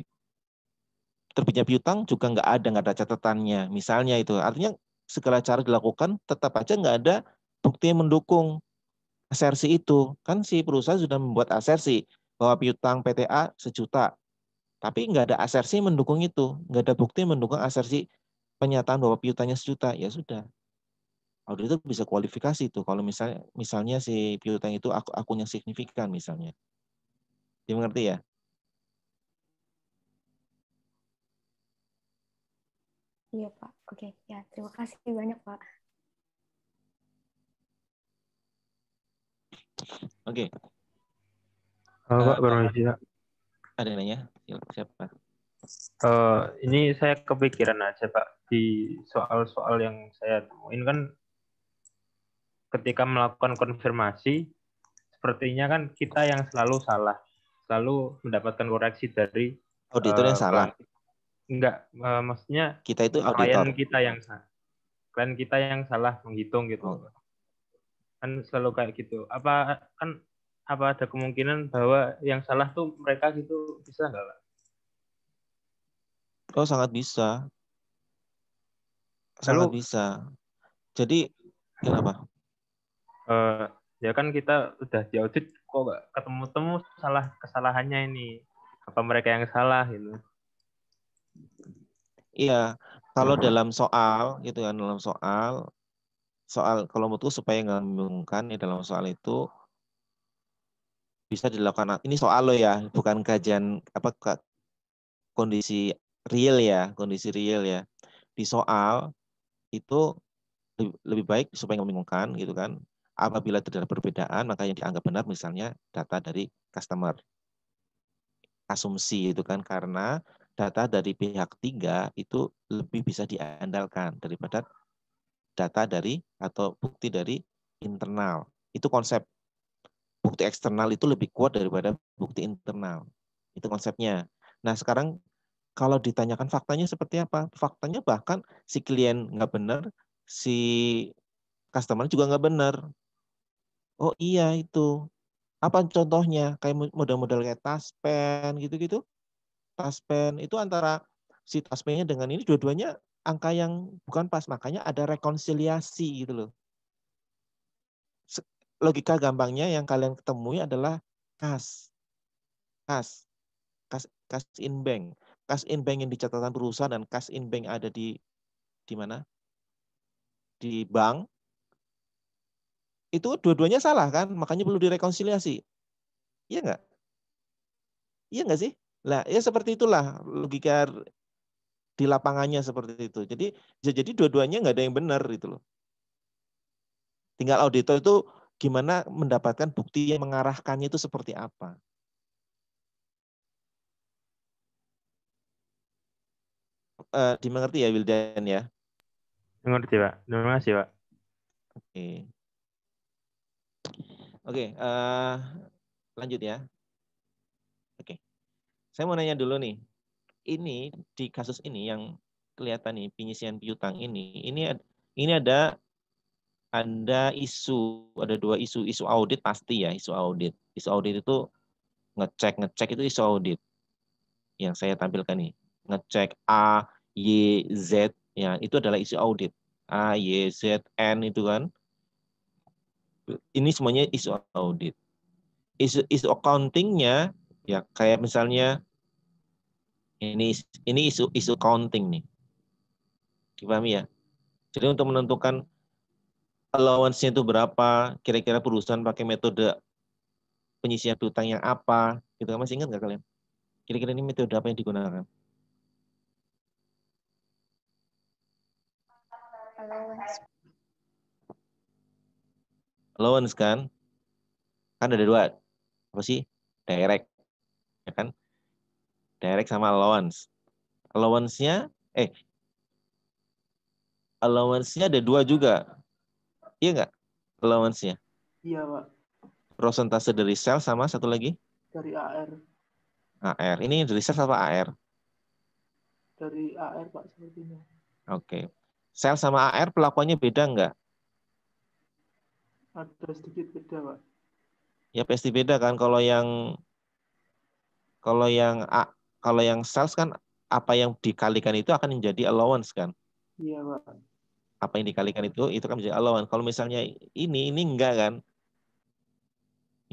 terbitnya piutang juga nggak ada catatannya. Misalnya itu. Artinya segala cara dilakukan tetap aja nggak ada bukti yang mendukung asersi itu. Kan si perusahaan sudah membuat asersi bahwa piutang PTA 1 juta. Tapi nggak ada asersi mendukung itu. Nggak ada bukti mendukung asersi pernyataan bahwa piutangnya 1 juta. Ya sudah. Auditor bisa kualifikasi itu. Kalau misalnya si piutang itu akun yang signifikan misalnya. Dimengerti ya? Iya Pak. Oke. Ya, terima kasih banyak Pak. Oke. Pak, permisi Pak. Ada yang nanya? Siapa? Ini saya kepikiran aja Pak, di soal-soal yang saya temuin kan ketika melakukan konfirmasi, sepertinya kan kita yang selalu salah, selalu mendapatkan koreksi dari auditor yang salah. Enggak, maksudnya kita itu auditor. Klien kita yang salah menghitung gitu. Kan selalu kayak gitu. Apa ada kemungkinan bahwa yang salah tuh mereka gitu, bisa nggak Pak? Oh, sangat bisa. Sangat bisa. Jadi, kenapa? Ya kan kita udah diaudit, kok nggak ketemu-temu kesalahannya ini. Apa mereka yang salah gitu? Iya, kalau dalam soal gitu kan, dalam soal kalau menurutku supaya nggak membingungkan ya dalam soal itu bisa dilakukan. Ini soal lo ya, bukan kajian kondisi real ya, Di soal itu lebih baik supaya nggak membingungkan gitu kan. Apabila terdapat perbedaan, maka yang dianggap benar misalnya data dari customer. Asumsi itu kan, karena data dari pihak 3 itu lebih bisa diandalkan daripada data dari atau bukti dari internal. Itu konsep. Bukti eksternal itu lebih kuat daripada bukti internal. Itu konsepnya. Nah, sekarang kalau ditanyakan faktanya seperti apa? Faktanya bahkan si klien nggak benar, si customer juga nggak benar. Oh iya itu. Apa contohnya? Kayak model-model kayak taspen gitu-gitu. Taspen itu antara si taspennya dengan ini dua-duanya angka yang bukan pas. Makanya ada rekonsiliasi gitu loh. Logika gampangnya yang kalian ketemui adalah kas. Kas. Kas in bank. Kas in bank yang di catatan perusahaan dan kas in bank ada di mana? Di bank. Itu dua-duanya salah kan? Makanya perlu direkonsiliasi. Iya nggak? Iya nggak sih? Lah, ya seperti itulah logika di lapangannya seperti itu. Jadi dua-duanya nggak ada yang benar gitu loh. Tinggal auditor itu gimana mendapatkan bukti yang mengarahkannya itu seperti apa. Dimengerti ya Wildan ya? Mengerti Pak. Terima kasih Pak. Oke. Oke, lanjut ya. Oke. Saya mau nanya dulu nih. Ini di kasus ini yang kelihatan nih penyisian piutang ini ada ada dua isu audit pasti ya, isu audit itu ngecek itu isu audit yang saya tampilkan nih, ngecek A Y Z ya, itu adalah isu audit. A Y Z N itu kan, ini semuanya isu audit. Isu accountingnya ya kayak misalnya ini isu accounting nih, dipahami ya. Jadi untuk menentukan allowance-nya itu berapa, kira-kira perusahaan pakai metode penyisian piutang yang apa, gitu kan, masih ingat nggak kalian? Kira-kira ini metode apa yang digunakan? Allowance kan? Kan ada dua, apa sih? Direct, ya kan? Direct sama allowance. Allowance-nya, allowance-nya ada dua juga, iya nggak? Allowance-nya. Iya Pak. Prosentase dari sales sama satu lagi? Dari AR. AR. Ini dari sales apa AR? Dari AR Pak sepertinya. Oke. Sales sama AR pelakuannya beda nggak? Ada sedikit beda Pak. Ya pasti beda kan. Kalau yang kalau yang sales kan apa yang dikalikan itu akan menjadi allowance kan. Iya Pak. Apa yang dikalikan itu kan menjadi allowance. Kalau misalnya ini enggak kan.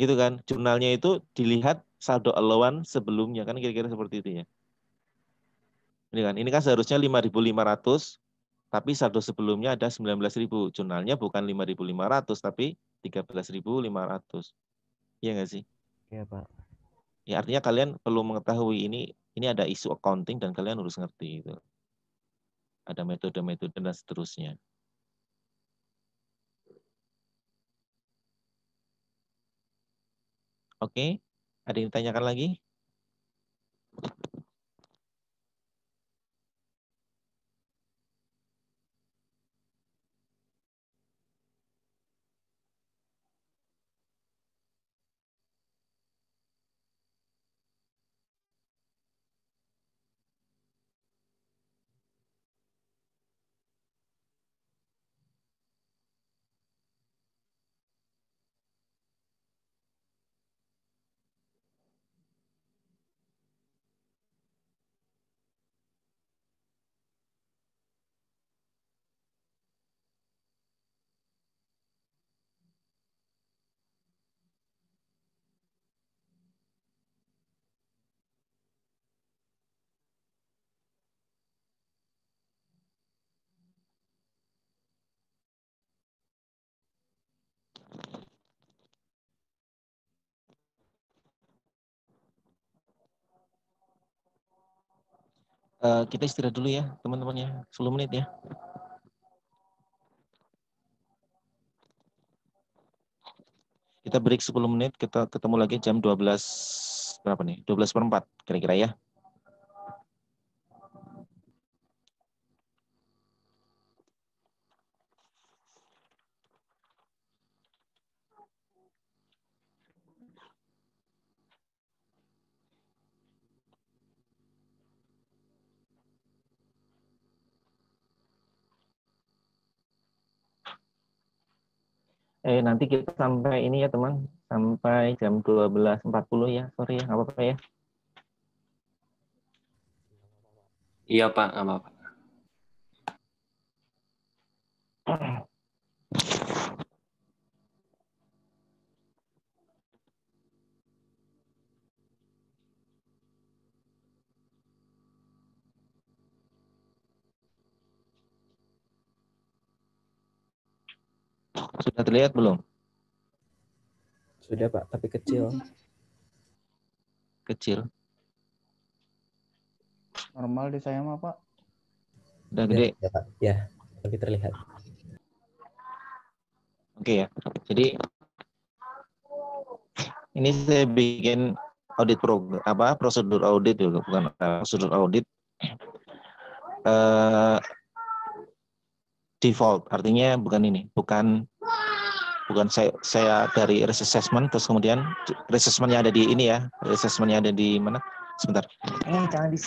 Gitu kan. Jurnalnya itu dilihat saldo allowance sebelumnya kan kira-kira seperti itu ya. Ini kan seharusnya 5.500 tapi saldo sebelumnya ada 19.000. Jurnalnya bukan 5.500 tapi 13.500. Iya nggak sih? Iya, Pak. Ya artinya kalian perlu mengetahui ini ada isu accounting dan kalian harus ngerti itu. Ada metode-metode dan seterusnya. Oke, ada yang ditanyakan lagi? Kita istirahat dulu ya, teman-teman ya. 10 menit ya. Kita break 10 menit, kita ketemu lagi jam 12 berapa nih? 12:04 kira-kira ya. Nanti kita sampai ini ya teman, sampai jam 12.40 ya, sorry ya, nggak apa-apa ya. Iya Pak, nggak apa-apa. Sudah terlihat belum? Sudah Pak, tapi kecil. Kecil. Normal di saya mah Pak. Udah gede? Ya Pak, ya, lebih terlihat. Oke ya. Jadi ini saya bikin audit prosedur audit juga, bukan prosedur audit. Default artinya bukan saya dari risk assessment terus kemudian risk assessment-nya ada di ini ya, risk assessment-nya ada di mana? Sebentar. Jangan di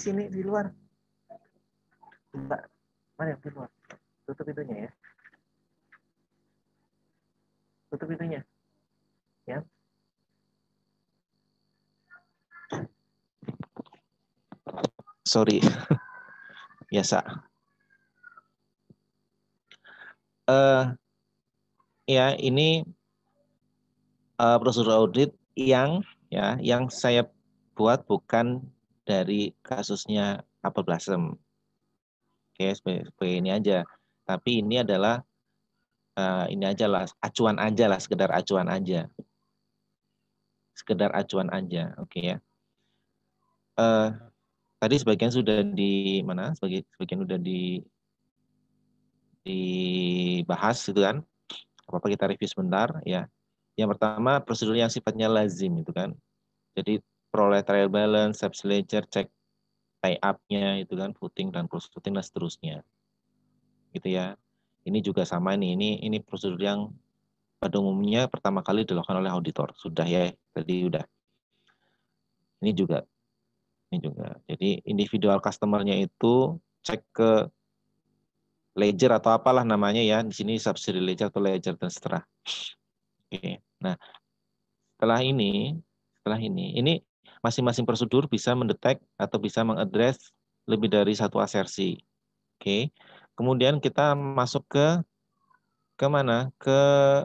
sini di luar. Mbak, mana di luar? Tutup pintunya ya. Tutup pintunya. Ya. Sorry. Biasa. Ya, ini prosedur audit yang saya buat bukan dari kasusnya Apple Blossom. Oke, seperti ini aja. Tapi ini adalah ini aja lah, acuan aja lah, sekedar acuan aja. Sekedar acuan aja, oke ya. Tadi sebagian sudah di mana? Sebagian sudah dibahas gitu kan. Apa-apa kita review sebentar ya. Yang pertama prosedur yang sifatnya lazim itu kan. Jadi peroleh trial balance, subs ledger, cek tie up-nya itu kan, footing dan cross footing dan seterusnya. Gitu ya. Ini juga sama nih. Ini prosedur yang pada umumnya pertama kali dilakukan oleh auditor. Sudah ya, tadi udah. Ini juga. Jadi individual customer-nya itu cek ke ledger atau apalah namanya ya. Di sini subsidiary ledger atau ledger dan seterusnya. Oke. Nah, setelah ini masing-masing prosedur bisa mendetek atau bisa mengadres lebih dari satu asersi. Oke. Kemudian kita masuk ke mana? Ke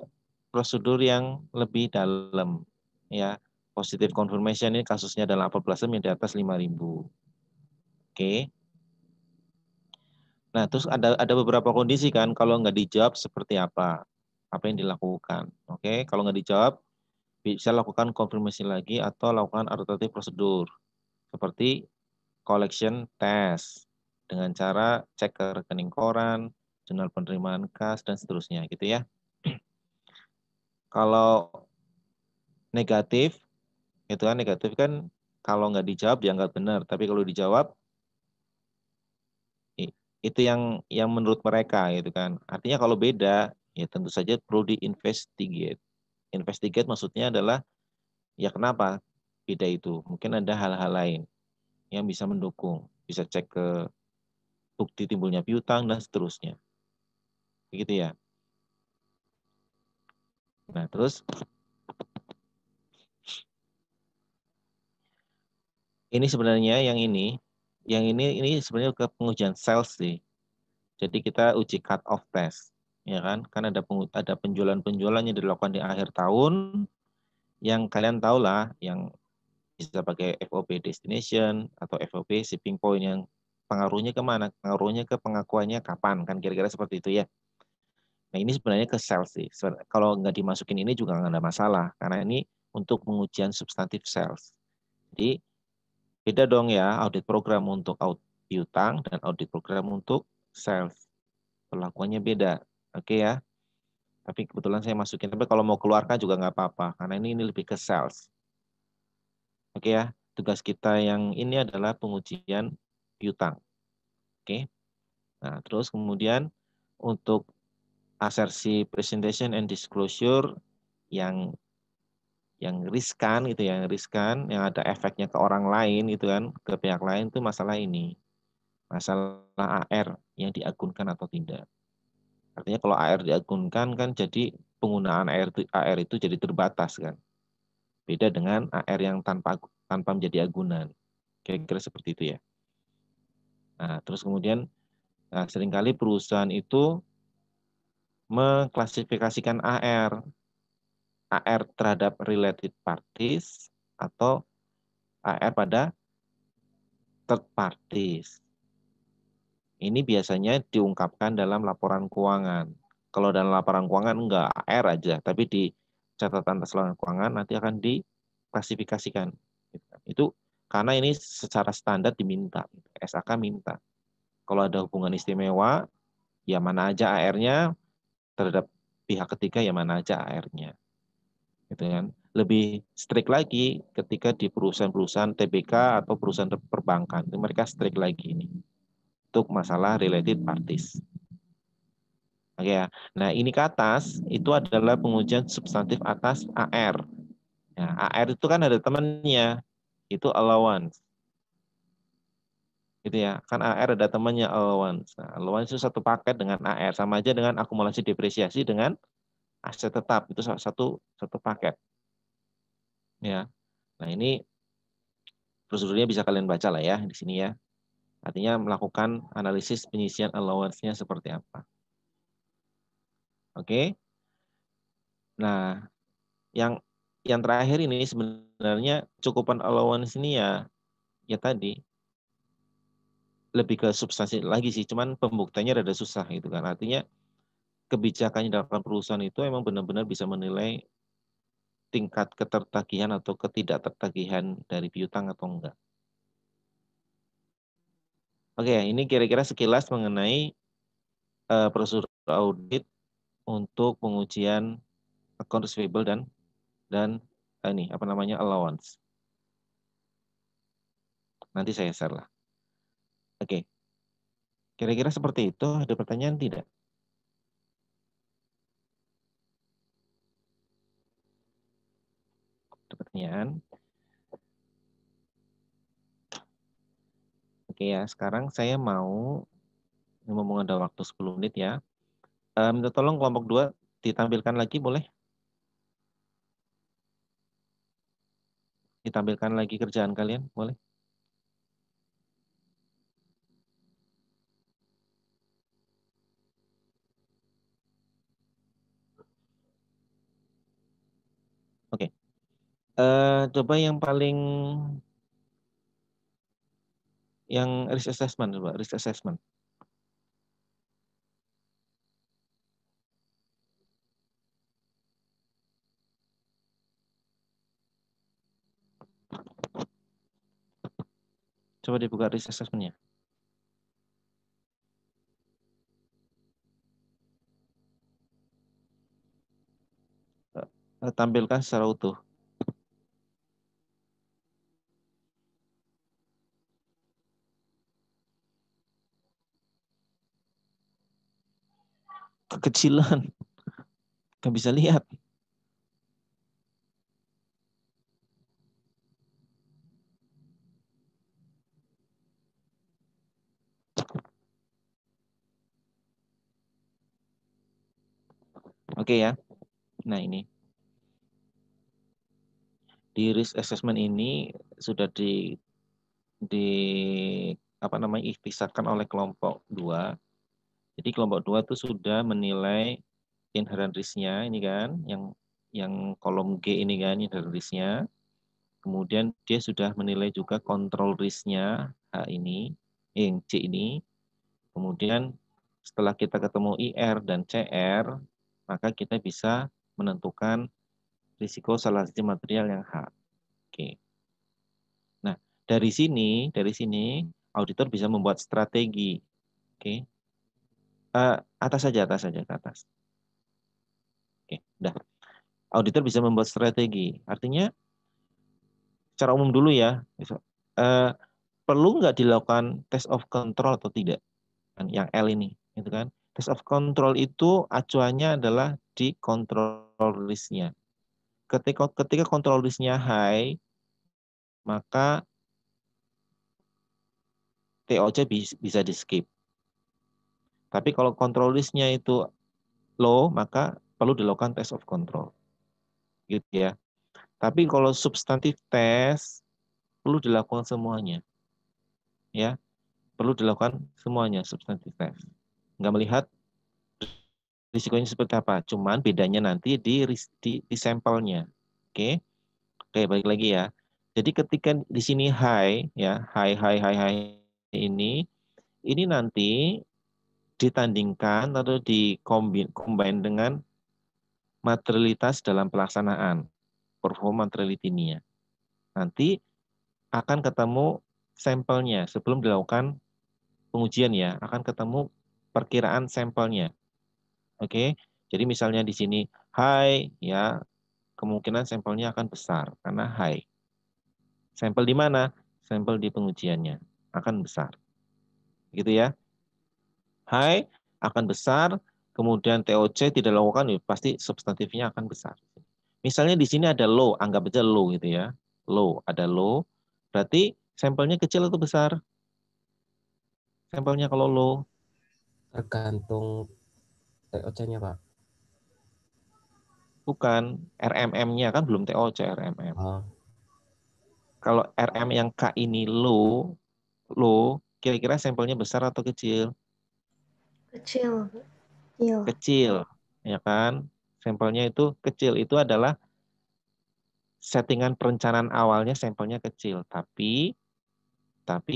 prosedur yang lebih dalam ya. Positive confirmation ini kasusnya adalah Apple Blossom yang di atas 5.000. Oke. Nah, terus ada beberapa kondisi kan kalau nggak dijawab seperti apa yang dilakukan. Oke, kalau nggak dijawab bisa lakukan konfirmasi lagi atau lakukan alternatif prosedur seperti collection test dengan cara cek ke rekening koran, jurnal penerimaan kas dan seterusnya gitu ya. Kalau negatif negatif kan kalau nggak dijawab dianggap benar, tapi kalau dijawab itu yang menurut mereka gitu kan. Artinya kalau beda ya tentu saja perlu diinvestigate. Investigate maksudnya adalah ya kenapa beda itu? Mungkin ada hal-hal lain yang bisa mendukung, bisa cek ke bukti timbulnya piutang dan seterusnya. Begitu ya. Nah, terus ini sebenarnya yang ini sebenarnya ke pengujian sales sih. Jadi kita uji cut off test, ya kan? Kan ada penjualan-penjualan yang dilakukan di akhir tahun yang kalian tahu lah, yang bisa pakai FOB destination atau FOB shipping point yang pengaruhnya kemana? Pengaruhnya ke pengakuannya kapan? Kan kira-kira seperti itu ya. Nah ini sebenarnya ke sales sih. Kalau nggak dimasukin ini juga nggak ada masalah. Karena ini untuk pengujian substantif sales. Jadi beda dong ya audit program untuk piutang dan audit program untuk sales. Perlakuannya beda. Oke ya. Tapi kebetulan saya masukin. Tapi kalau mau keluarkan juga nggak apa-apa. Karena ini lebih ke sales. Oke ya. Tugas kita yang ini adalah pengujian piutang. Oke. Nah terus kemudian untuk asersi presentation and disclosure yang riskan gitu ya, yang ada efeknya ke orang lain itu kan, ke pihak lain itu masalah ini. Masalah AR yang diagunkan atau tidak. Artinya kalau AR diagunkan kan jadi penggunaan AR itu jadi terbatas kan. Beda dengan AR yang tanpa menjadi agunan. Kira-kira seperti itu ya. Nah, terus kemudian seringkali perusahaan itu mengklasifikasikan AR terhadap related parties atau AR pada third parties. Ini biasanya diungkapkan dalam laporan keuangan. Kalau dalam laporan keuangan enggak AR aja, tapi di catatan laporan keuangan nanti akan diklasifikasikan. Itu karena ini secara standar diminta, SAK minta. Kalau ada hubungan istimewa, ya mana aja AR-nya, terhadap pihak ketiga ya mana aja AR-nya. Gitu kan. Lebih strict lagi ketika di perusahaan-perusahaan TBK atau perusahaan perbankan, itu mereka strict lagi ini untuk masalah related parties. Oke ya. Nah, ini ke atas itu adalah pengujian substantif atas AR. Ya, AR itu kan ada temannya, itu allowance. Gitu ya. Kan AR ada temannya allowance. Nah, allowance itu satu paket dengan AR, sama aja dengan akumulasi depresiasi dengan aset tetap, itu satu paket. Ya. Nah, ini prosedurnya bisa kalian baca lah ya di sini ya. Artinya melakukan analisis penyisian allowance-nya seperti apa. Oke. Nah, yang terakhir ini sebenarnya cukupan allowance ini ya tadi lebih ke substansi lagi sih, cuman pembuktiannya rada susah gitu kan. Artinya kebijakan yang dilakukan perusahaan itu emang benar-benar bisa menilai tingkat ketertagihan atau ketidaktertagihan dari piutang atau enggak. Oke, ini kira-kira sekilas mengenai prosedur audit untuk pengujian account receivable dan ini apa namanya allowance. Nanti saya share lah. Oke. Kira-kira seperti itu. Ada pertanyaan tidak? Ada pertanyaan? Oke ya, sekarang saya mau ngomong ada waktu 10 menit ya. Minta tolong kelompok 2 ditampilkan lagi boleh? Ditampilkan lagi kerjaan kalian, boleh? Oke. Coba yang paling risk assessment, coba risk assessment. Coba dibuka risk assessment-nya. Tampilkan secara utuh. Kekecilan. Nggak bisa lihat. Oke ya. Nah ini. Di risk assessment ini sudah dipisahkan oleh kelompok 2. Jadi kelompok 2 itu sudah menilai inherent risk-nya ini kan, yang kolom G ini kan inherent risk-nya. Kemudian dia sudah menilai juga control risk-nya H ini, yang C ini. Kemudian setelah kita ketemu IR dan CR, maka kita bisa menentukan risiko salah satu material yang H. Oke. Nah, dari sini auditor bisa membuat strategi. Oke. Atas saja ke atas. Oke, udah. Auditor bisa membuat strategi. Artinya secara umum dulu ya, perlu nggak dilakukan test of control atau tidak? Yang L ini, gitu kan? Test of control itu acuannya adalah di control risk-nya. Ketika control risk-nya high, maka TOC bisa di skip. Tapi kalau control risk-nya itu low, maka perlu dilakukan test of control. Gitu ya. Tapi kalau substantif test perlu dilakukan semuanya. Ya, perlu dilakukan semuanya substantif test. Nggak melihat risikonya seperti apa. Cuman bedanya nanti di sampelnya. Oke. Oke, balik lagi ya. Jadi ketika di sini high ya, high ini nanti ditandingkan atau combine dengan materialitas dalam pelaksanaan, performa materiality-nya. Nanti akan ketemu sampelnya sebelum dilakukan pengujian ya, akan ketemu perkiraan sampelnya. Oke. Jadi misalnya di sini high ya, kemungkinan sampelnya akan besar karena high. Sampel di mana? Sampel di pengujiannya akan besar. Gitu ya. High akan besar, kemudian TOC tidak dilakukan, ya pasti substantifnya akan besar. Misalnya di sini ada low, anggap aja low gitu ya. Low, ada low, berarti sampelnya kecil atau besar? Sampelnya kalau low? Tergantung TOC-nya, Pak. Bukan, RMM-nya kan belum TOC, RMM. Oh. Kalau RM yang K ini low, kira-kira sampelnya besar atau kecil? Kecil. Kecil, ya kan? Sampelnya itu kecil, itu adalah settingan perencanaan awalnya sampelnya kecil, tapi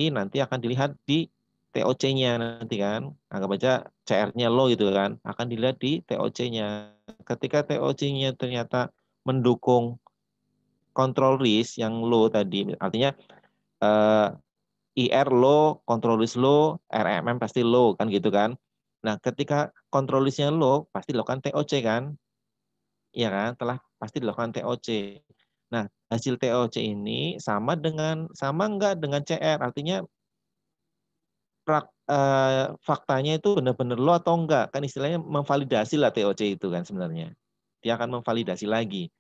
nanti akan dilihat di TOC-nya nanti kan. Anggap aja CR-nya low gitu kan, akan dilihat di TOC-nya. Ketika TOC-nya ternyata mendukung control risk yang low tadi, artinya IR low, control risk low, RMM pasti low kan gitu kan. Nah, ketika control risk-nya low, pasti dilakukan TOC kan? Iya kan? Pasti dilakukan TOC. Nah, hasil TOC ini sama enggak dengan CR? Artinya faktanya itu benar-benar low atau enggak? Kan istilahnya memvalidasi lah TOC itu kan sebenarnya. Dia akan memvalidasi lagi.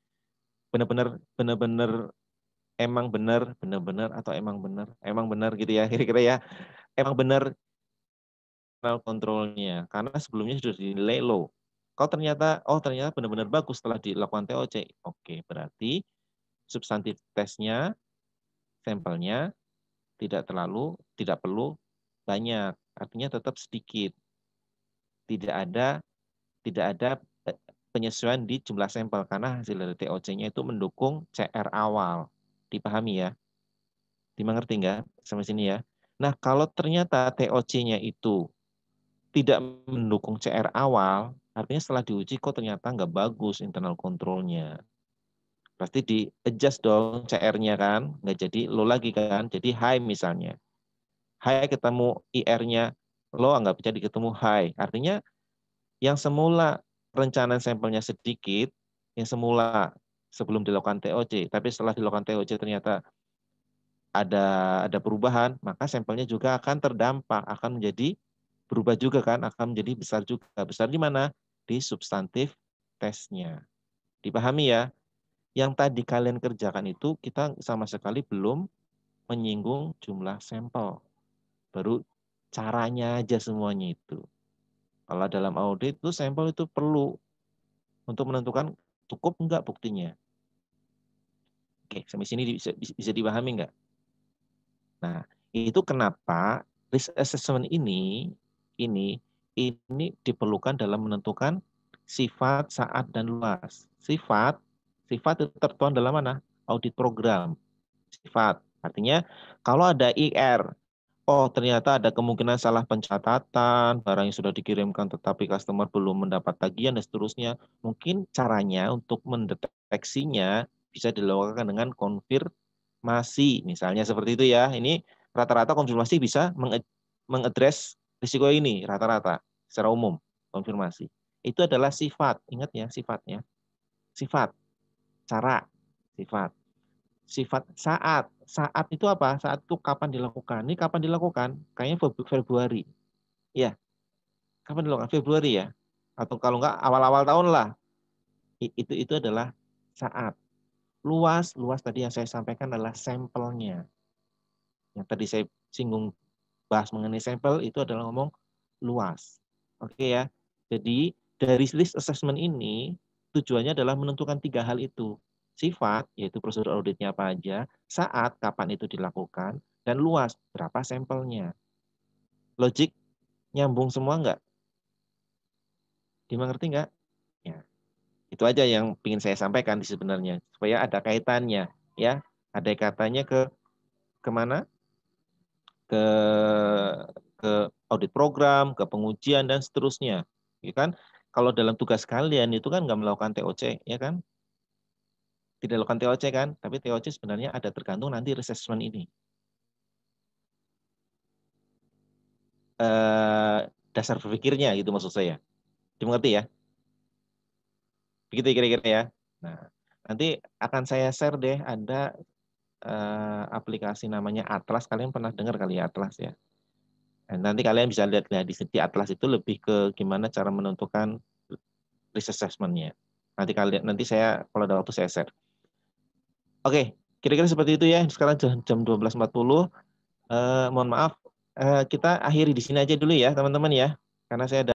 Benar-benar emang benar atau emang benar gitu ya kira-kira ya. Emang benar kontrolnya karena sebelumnya sudah dinilai low. Kalau ternyata benar-benar bagus setelah dilakukan TOC. Oke, berarti substantif tesnya, sampelnya tidak perlu banyak, artinya tetap sedikit. Tidak ada penyesuaian di jumlah sampel karena hasil dari TOC-nya itu mendukung CR awal. Dipahami ya? Dimengerti nggak sampai sini ya? Nah, kalau ternyata TOC-nya itu tidak mendukung CR awal, artinya setelah diuji kok ternyata nggak bagus internal control-nya. Pasti di-adjust dong CR-nya kan, nggak jadi low lagi kan, jadi high misalnya. High ketemu IR-nya low, nggak bisa ketemu high. Artinya yang semula perencanaan sampelnya sedikit, yang semula sebelum dilakukan TOC, tapi setelah dilakukan TOC ternyata ada perubahan, maka sampelnya juga akan terdampak, akan menjadi berubah juga kan, akan menjadi besar juga. Besar di mana? Di substantif tesnya. Dipahami ya? Yang tadi kalian kerjakan itu kita sama sekali belum menyinggung jumlah sampel. Baru caranya aja semuanya itu. Kalau dalam audit itu sampel itu perlu untuk menentukan cukup enggak buktinya. Oke, sampai sini bisa dipahami enggak? Nah, itu kenapa risk assessment ini diperlukan dalam menentukan sifat, saat, dan luas. Sifat itu tertuang dalam mana? Audit program. Sifat. Artinya kalau ada IR, oh ternyata ada kemungkinan salah pencatatan, barang yang sudah dikirimkan tetapi customer belum mendapat tagihan dan seterusnya. Mungkin caranya untuk mendeteksinya bisa dilakukan dengan konfirmasi. Misalnya seperti itu ya. Ini rata-rata konfirmasi bisa mengadres risiko ini rata-rata secara umum konfirmasi. Itu adalah sifat, ingat ya sifatnya. Sifat, cara, sifat. Sifat saat itu apa? Saat itu kapan dilakukan? Ini kapan dilakukan? Kayaknya Februari. Ya, kapan dilakukan? Februari ya? Atau kalau enggak awal-awal tahun lah. Itu adalah saat. Luas tadi yang saya sampaikan adalah sampelnya. Yang tadi saya singgung bahas mengenai sampel itu adalah ngomong luas. Oke ya. Jadi dari risk assessment ini tujuannya adalah menentukan 3 hal itu. Sifat, yaitu prosedur auditnya apa aja, saat, kapan itu dilakukan, dan luas, berapa sampelnya. Logik nyambung semua nggak? Dimengerti nggak? Ya. Itu aja yang ingin saya sampaikan di sebenarnya, supaya ada kaitannya, ya. Ada kaitannya ke kemana? Ke audit program, ke pengujian, dan seterusnya. Ya kan? Kalau dalam tugas kalian itu kan nggak melakukan TOC, ya kan? Tidak lakukan TOC kan, tapi TOC sebenarnya ada tergantung nanti assessment ini. Dasar berpikirnya gitu maksud saya. Dimengerti ya? Begitu kira-kira ya. Nah, nanti akan saya share deh ada aplikasi namanya Atlas. Kalian pernah dengar kali ya Atlas ya? Dan nanti kalian bisa lihat di Atlas itu lebih ke gimana cara menentukan risk assessment-nya. Nanti saya kalau ada waktu saya share. Oke, kira-kira seperti itu ya. Sekarang jam 12.40. Mohon maaf, kita akhiri di sini aja dulu ya, teman-teman ya. Karena saya ada